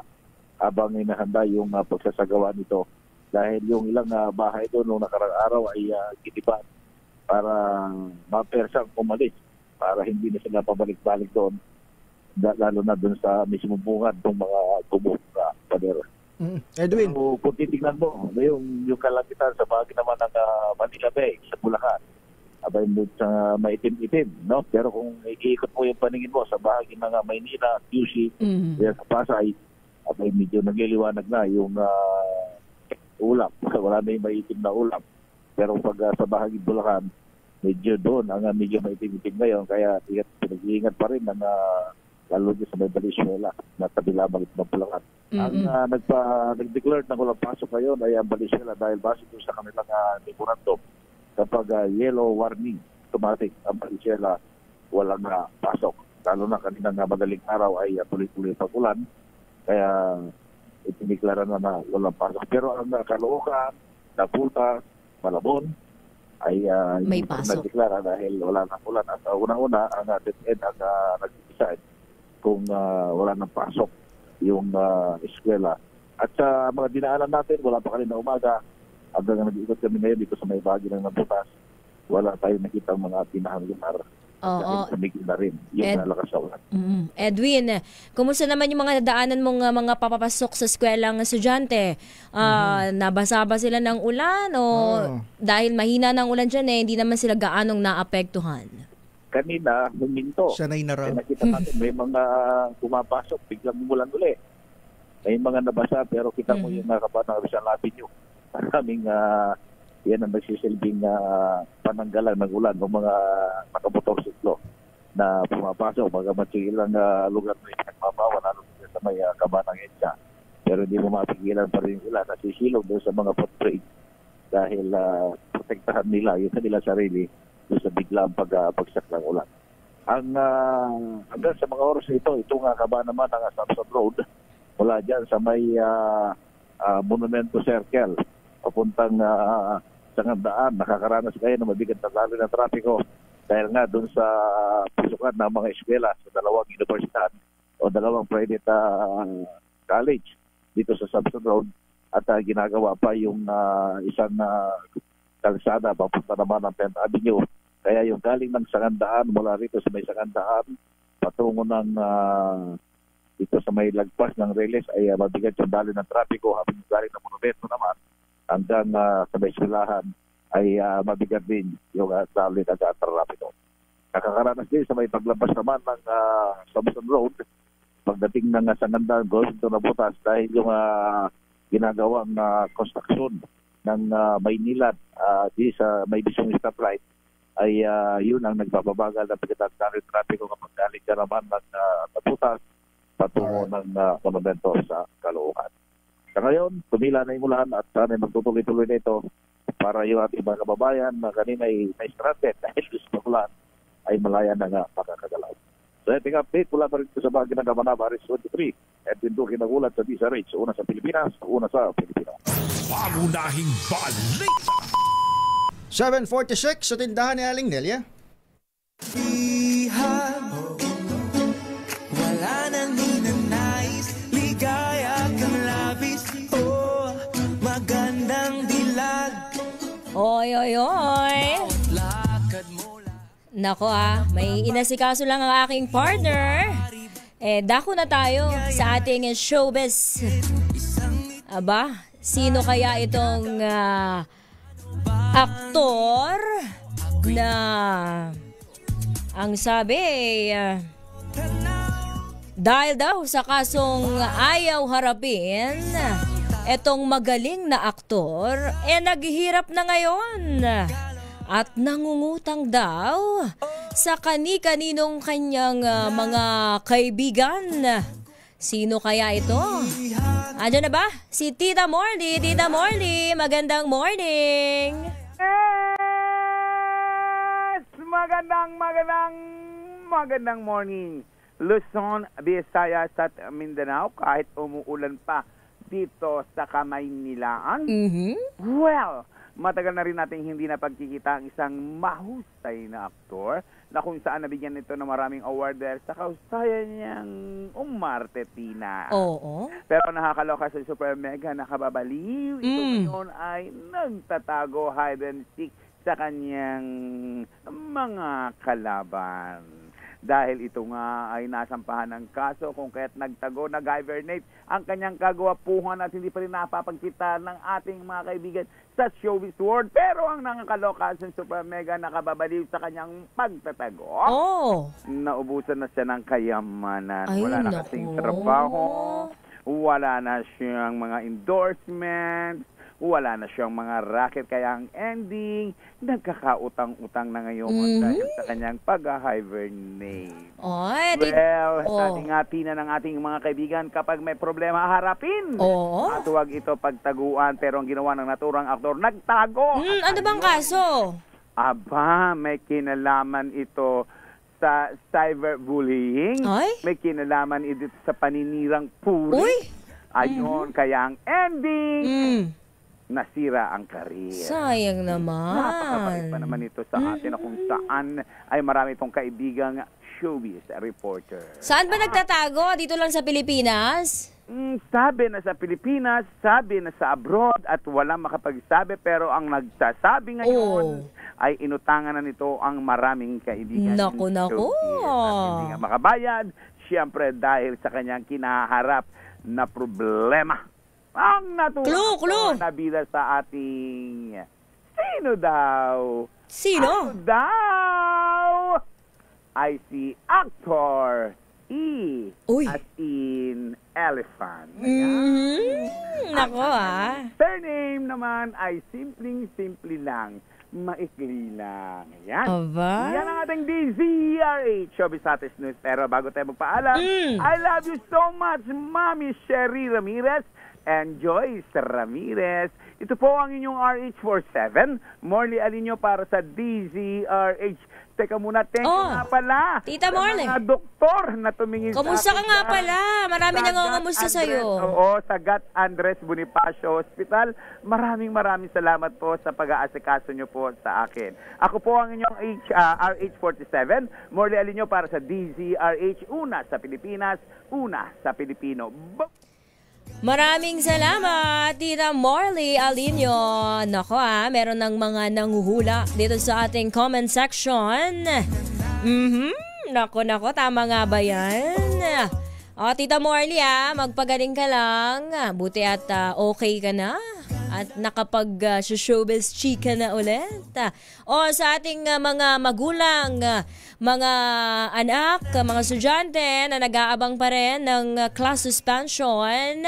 [SPEAKER 11] habang inahanda yung pagsasagawa nito dahil yung ilang bahay doon noong nakarang araw ay giniban para mapersang umalis para hindi na sila pabalik-balik doon lalo na doon sa mismo bungad ng mga gumuhong pader.
[SPEAKER 1] Edwin,
[SPEAKER 11] so, kung titignan mo yung kalangitan sa bahagi naman ng Manila Bay sa Bulacan, abay mo sa maitim-itim, no? Pero kung iikot mo yung paningin mo sa bahagi ng Maynila, QC, kaya sa Pasay, abay medyo nagliliwanag na yung ulap. Wala na yung maitim na ulap. Pero pag sa bahagi Bulacan, medyo doon ang medyo maitim-itim ngayon. Kaya pinag-iingat pa rin ang lalo din sa may Valenzuela na tabi lamang ng Bulacan. Ang nag-declare na walang pasok ngayon ay ang Valenzuela dahil base doon sa kanilang memorandum. Kapag yellow warning, automatic ang Valenzuela walang pasok. Lalo na kaninang madaling araw ay tuloy-tuloy pag-ulan. Kaya itiniglara na walang pasok. Pero ang Caloocan, Naputa, Malabon ay
[SPEAKER 3] may pasok.
[SPEAKER 11] Nagdeklara dahil wala nang ulan. At unang-una, ang DepEd ang nag-decide kung wala nang pasok yung eskwela. At sa mga dinaanan natin, wala pa kanina umaga. Hanggang nag-ikot kami ngayon dito sa may bahagi ng Naputas, wala tayong nakita mga pinahang lugar.
[SPEAKER 3] Oo.
[SPEAKER 11] Tumigil na rin yung nalakas sa ulan.
[SPEAKER 3] Edwin, kumusta naman yung mga nadaanan mong mga papapasok sa eskwelang estudyante? Nabasa ba sila ng ulan o dahil mahina ng ulan dyan hindi naman sila gaanong naapektuhan?
[SPEAKER 11] Kanina, huminto.
[SPEAKER 1] Sanay na raw.
[SPEAKER 11] Nakita natin may mga pumapasok, biglang umulan uli. May mga nabasa pero kita mo yung nakabatang Rizal Avenue. Maraming yan ang nagsisilbing pananggalan ng ulan ng mga nakamotorsiklo na pumapasok. Magamat yung ilang lugar na pinagmabawa lalo sa may Kabanang Edsa. Pero hindi mo mapigilan pa rin yung ilan. Nasisilong doon sa mga footbridge dahil protektahan nila yung kanila sarili doon sa biglang pagbagsak ng ulan. Hanggang sa mga oras nito, itong kaba naman ng Samson Road mula dyan sa may Monumento Circle papuntang Sangandaan, nakakaranas kayo ng mabigat na lalo ng trapiko dahil nga doon sa pasukan ng mga eskwela sa dalawang universidad o dalawang private college dito sa Samson Road at ginagawa pa yung isang kalsada papunta naman ng 10th Avenue. Kaya yung galing ng Sangandaan mula rito sa may Sangandaan patungo ng dito sa may lagpas ng Reles ay mabigat yung dali ng trapiko habang yung galing ng Monumento naman hanggang sa may eskwelahan ay mabigat din yung dali ng trapiko. Nakakaranas din sa may paglabas naman ng Samson Road pagdating ng Sangandaan, going to Naputas dahil yung ginagawang construction ng Maynilad di sa may Bisong stoplight ay yun ang nagpapabagal na pagkatang trapiko kapag galing ka naman ng Naputas patungo ng Monumento sa Caloocan. Sa ngayon, tumila na yung ulan at sana magtutuloy-tuloy na ito para yung ating mga kababayan na kanina ay stranded dahil gusto ulan ay malaya na nga makakagalaw. So, ating update mula pa rin sa bagay ng Kamanaba, Aris 23. Edwin Duque nagulat sa DZRH, una sa Pilipinas, una sa Pilipinas.
[SPEAKER 2] Pangunahing balita!
[SPEAKER 1] 7:46 sa tindahan ni Aling Nelia.
[SPEAKER 12] Wala nang ninanais, ligaya kang labis, oh, magandang dilag.
[SPEAKER 3] Oy. Nako may inasikaso lang ang aking partner. Dako na tayo sa ating showbiz. Aba, sino kaya itong aktor na ang sabi dahil daw sa kasong ayaw harapin, etong magaling na aktor naghihirap na ngayon at nangungutang daw sa kani-kaninong kanyang mga kaibigan. Sino kaya ito? Andiyan na ba? Si Tita Morley. Tita Morley, magandang morning!
[SPEAKER 13] Yes! Magandang morning. Luzon, Visayas at Mindanao kahit umuulan pa dito sa Kamaynilaan. Well, matagal na rin natin hindi na pagkikita ang isang mahusay na aktor na kung saan nabigyan nito ng maraming award dahil sa kahusayan niyang umarte, Tina.
[SPEAKER 3] Oo.
[SPEAKER 13] Pero nakakaloka sa super mega nakababaliw. Ito ngayon ay nagtatago hide and seek sa kanyang mga kalaban. dahil ito nga ay nasampahan ng kaso kung kaya't nagtago, nag-hibernate ang kanyang kagwapuhan at hindi pa rin napapagkita ng ating mga kaibigan sa showbiz world. Pero ang nakakaloka si Super Mega nakababaliw sa kanyang pagtatago. Naubusan na siya ng kayamanan. Wala na kasing trabaho, wala na siyang mga endorsements, wala na siyang mga racket, kaya ang ending, nagkakautang-utang na ngayon dahil sa kanyang pag-hibernate. Sating-hati na ng ating mga kaibigan, kapag may problema, harapin. At huwag ito pagtaguan, pero ang ginawa ng naturang aktor, nagtago.
[SPEAKER 3] Ano bang kaso?
[SPEAKER 13] Aba, may kinalaman ito sa cyberbullying. May kinalaman ito sa paninirang puri. Ayun, kaya ang ending, nasira ang karir.
[SPEAKER 3] Sayang naman.
[SPEAKER 13] Napakabait pa naman ito sa atin na kung saan ay marami itong kaibigang showbiz reporter.
[SPEAKER 3] Saan ba nagtatago? Dito lang sa Pilipinas?
[SPEAKER 13] Sabi na sa Pilipinas, sabi na sa abroad at walang makapagsabi, pero ang nagsasabi ngayon ay inutangan na nito ang maraming kaibigan.
[SPEAKER 3] Naku.
[SPEAKER 13] At hindi nga makabayad, siyempre dahil sa kanyang kinaharap na problema. Ang naturang nabida sa ating sino daw?
[SPEAKER 3] Sino?
[SPEAKER 13] Ano daw? Ay si actor as in elephant.
[SPEAKER 3] Nako
[SPEAKER 13] Surname naman ay simpleng-simple lang. Maikli lang. Yan. Yan ang ating DZRH Showbiz Status News. Pero bago tayo magpaalam, I love you so much, Mami Sherry Ramirez and Joyce Ramirez. Ito po ang inyong RH47. Morley Alinyo para sa DZRH. Teka muna, thank you nga pala.
[SPEAKER 3] Tita Morley.
[SPEAKER 13] Mga doktor na tumingin
[SPEAKER 3] Kamusta ka nga pala? Marami nang ngamusta sa'yo.
[SPEAKER 13] Sa Gat Andres Bonifacio Hospital. Maraming salamat po sa pag-aasikaso nyo po sa akin. Ako po ang inyong RH47. Morley Alinyo para sa DZRH. Una sa Pilipinas, una sa Pilipino.
[SPEAKER 3] Maraming salamat, Tita Morley Alinyo. Nako meron ng mga nanguhula dito sa ating comment section. Nako, tama nga ba yan? Tita Morley magpagaling ka lang. Buti at okay ka na. At nakapag-showbiz chika na ulit. Sa ating mga magulang, mga anak, mga estudyante na nag-aabang pa rin ng class suspension.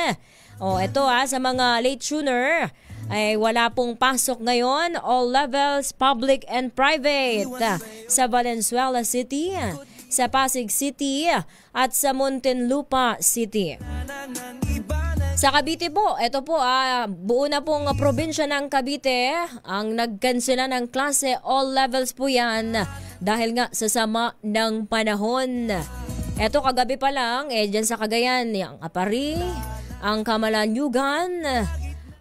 [SPEAKER 3] Ito sa mga late tuner ay wala pong pasok ngayon. All levels, public and private. Sa Valenzuela City, sa Pasig City, at sa Muntinlupa City. Sa Cavite po, ito po buo na pong probinsya ng Cavite ang nagkansela ng klase. All levels po yan dahil nga sa sama ng panahon. Ito kagabi pa lang, dyan sa Cagayan, ang Apari, ang Camalanyugan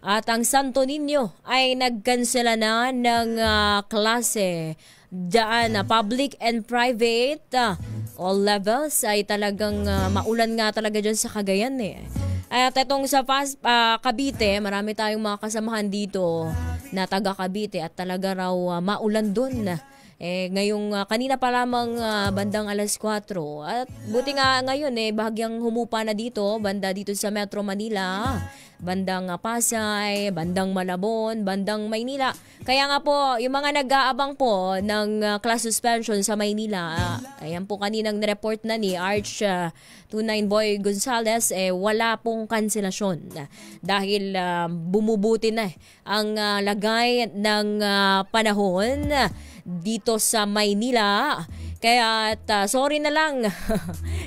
[SPEAKER 3] at ang Santo Niño ay nagkansela na ng klase. Daan public and private, all levels ay talagang maulan nga talaga dyan sa Cagayan At itong sa Cavite, marami tayong mga kasamahan dito na taga Cavite at talaga raw maulan doon. Ngayong kanina pa lamang bandang alas 4. At buti nga ngayon bahagyang humupa na dito, banda dito sa Metro Manila, bandang Pasay, bandang Malabon, bandang Maynila. Kaya nga po, yung mga nag-aabang po ng class suspension sa Maynila, ayan po kaninang report na ni Arch 29 Boy Gonzales, wala pong kanselasyon dahil bumubuti na ang lagay ng panahon dito sa Maynila. Kaya sorry na lang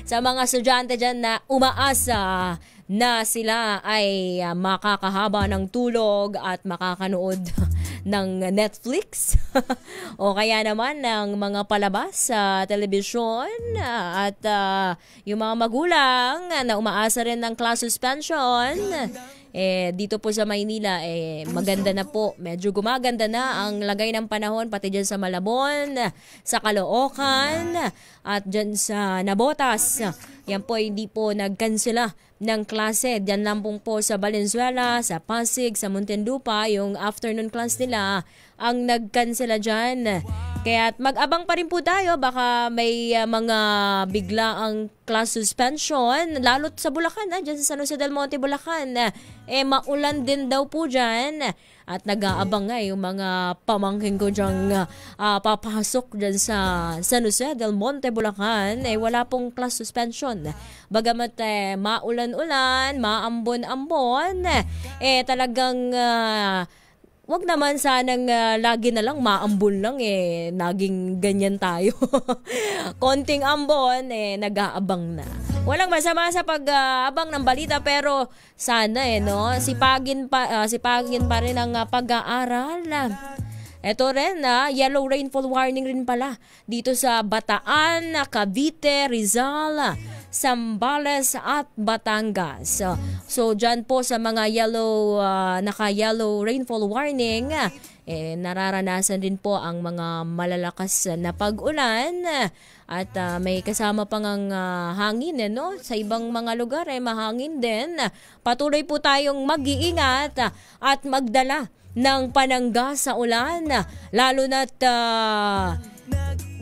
[SPEAKER 3] sa mga estudyante dyan na umaasa na sila ay makakahaba ng tulog at makakanood ng Netflix o kaya naman ng mga palabas sa telebisyon at yung mga magulang na umaasa rin ng class suspension. Dito po sa Maynila maganda na po, medyo gumaganda na ang lagay ng panahon pati dyan sa Malabon, sa Caloocan at dyan sa Nabotas. yan po hindi po nagkansela ng klase. Diyan lang po sa Valenzuela, sa Pasig, sa Muntinlupa, yung afternoon class nila ang nagkansela dyan. Kaya mag-abang pa rin po tayo, baka may mga biglaang class suspension, lalo't sa Bulacan, dyan sa San Jose del Monte, Bulacan. Maulan din daw po dyan. At nag-aabang nga yung mga pamangkin ko dyan papasok dyan sa San Jose del Monte, Bulacan. Wala pong class suspension. Bagamat maulan-ulan, maambon-ambon, talagang wag naman sanang lagi na lang maambon lang naging ganyan tayo. Konting ambon nag-aabang na. Walang masama sa pag-abang ng balita pero sana no, sipagin pa rin ang pag-aaral. Ito rin yellow rainfall warning rin pala dito sa Bataan, Cavite, Rizal, Zambales at Batangas. So dyan po sa mga naka-yellow rainfall warning, nararanasan din po ang mga malalakas na pag-ulan at may kasama pang ang hangin no? Sa ibang mga lugar mahangin din. Patuloy po tayong mag-iingat at magdala ng panangga sa ulan, lalo na't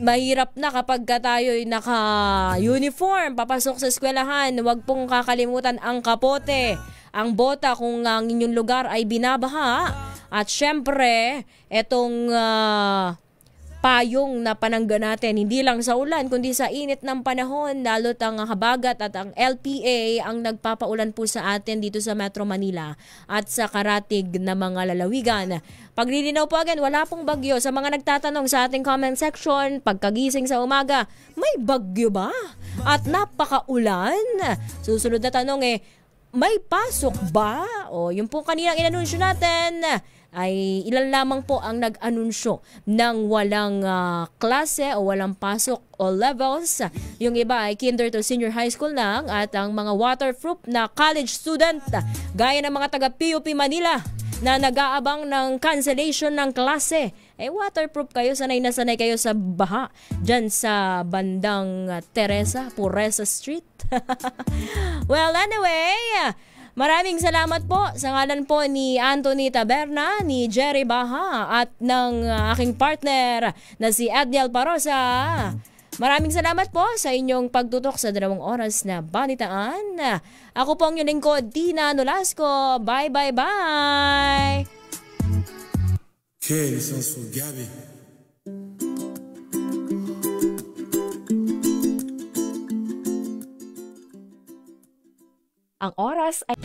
[SPEAKER 3] mahirap na kapag tayo'y naka-uniform, papasok sa eskwelahan. Huwag pong kakalimutan ang kapote, ang bota kung ang inyong lugar ay binabaha. At syempre, etong payong na panangga natin, hindi lang sa ulan, kundi sa init ng panahon, lalo't ang habagat at ang LPA ang nagpapaulan po sa atin dito sa Metro Manila at sa karatig na mga lalawigan. Paglilinaw po agad, wala pong bagyo. Sa mga nagtatanong sa ating comment section, pagkagising sa umaga, may bagyo ba? At napakaulan? Susunod na tanong may pasok ba? O yung po kaninang inanunsyo natin, ay ilan lamang po ang nag-anunsyo ng walang klase o walang pasok o levels. Yung iba ay kinder to senior high school lang at ang mga waterproof na college student gaya ng mga taga PUP Manila na nag-aabang ng cancellation ng klase. Waterproof kayo, sanay na sanay kayo sa baha dyan sa bandang Puresa Street. Well, anyway, maraming salamat po sa ngalan po ni Anthony Taberna, ni Jerry Baha at ng aking partner na si Edniel Parosa. Maraming salamat po sa inyong pagtutok sa 2 oras na balitaan. Ako po ang inyong lingkod, Tina Nolasco. Bye, bye, bye!
[SPEAKER 14] Okay, this one's for Gabby.
[SPEAKER 15] Ang oras ay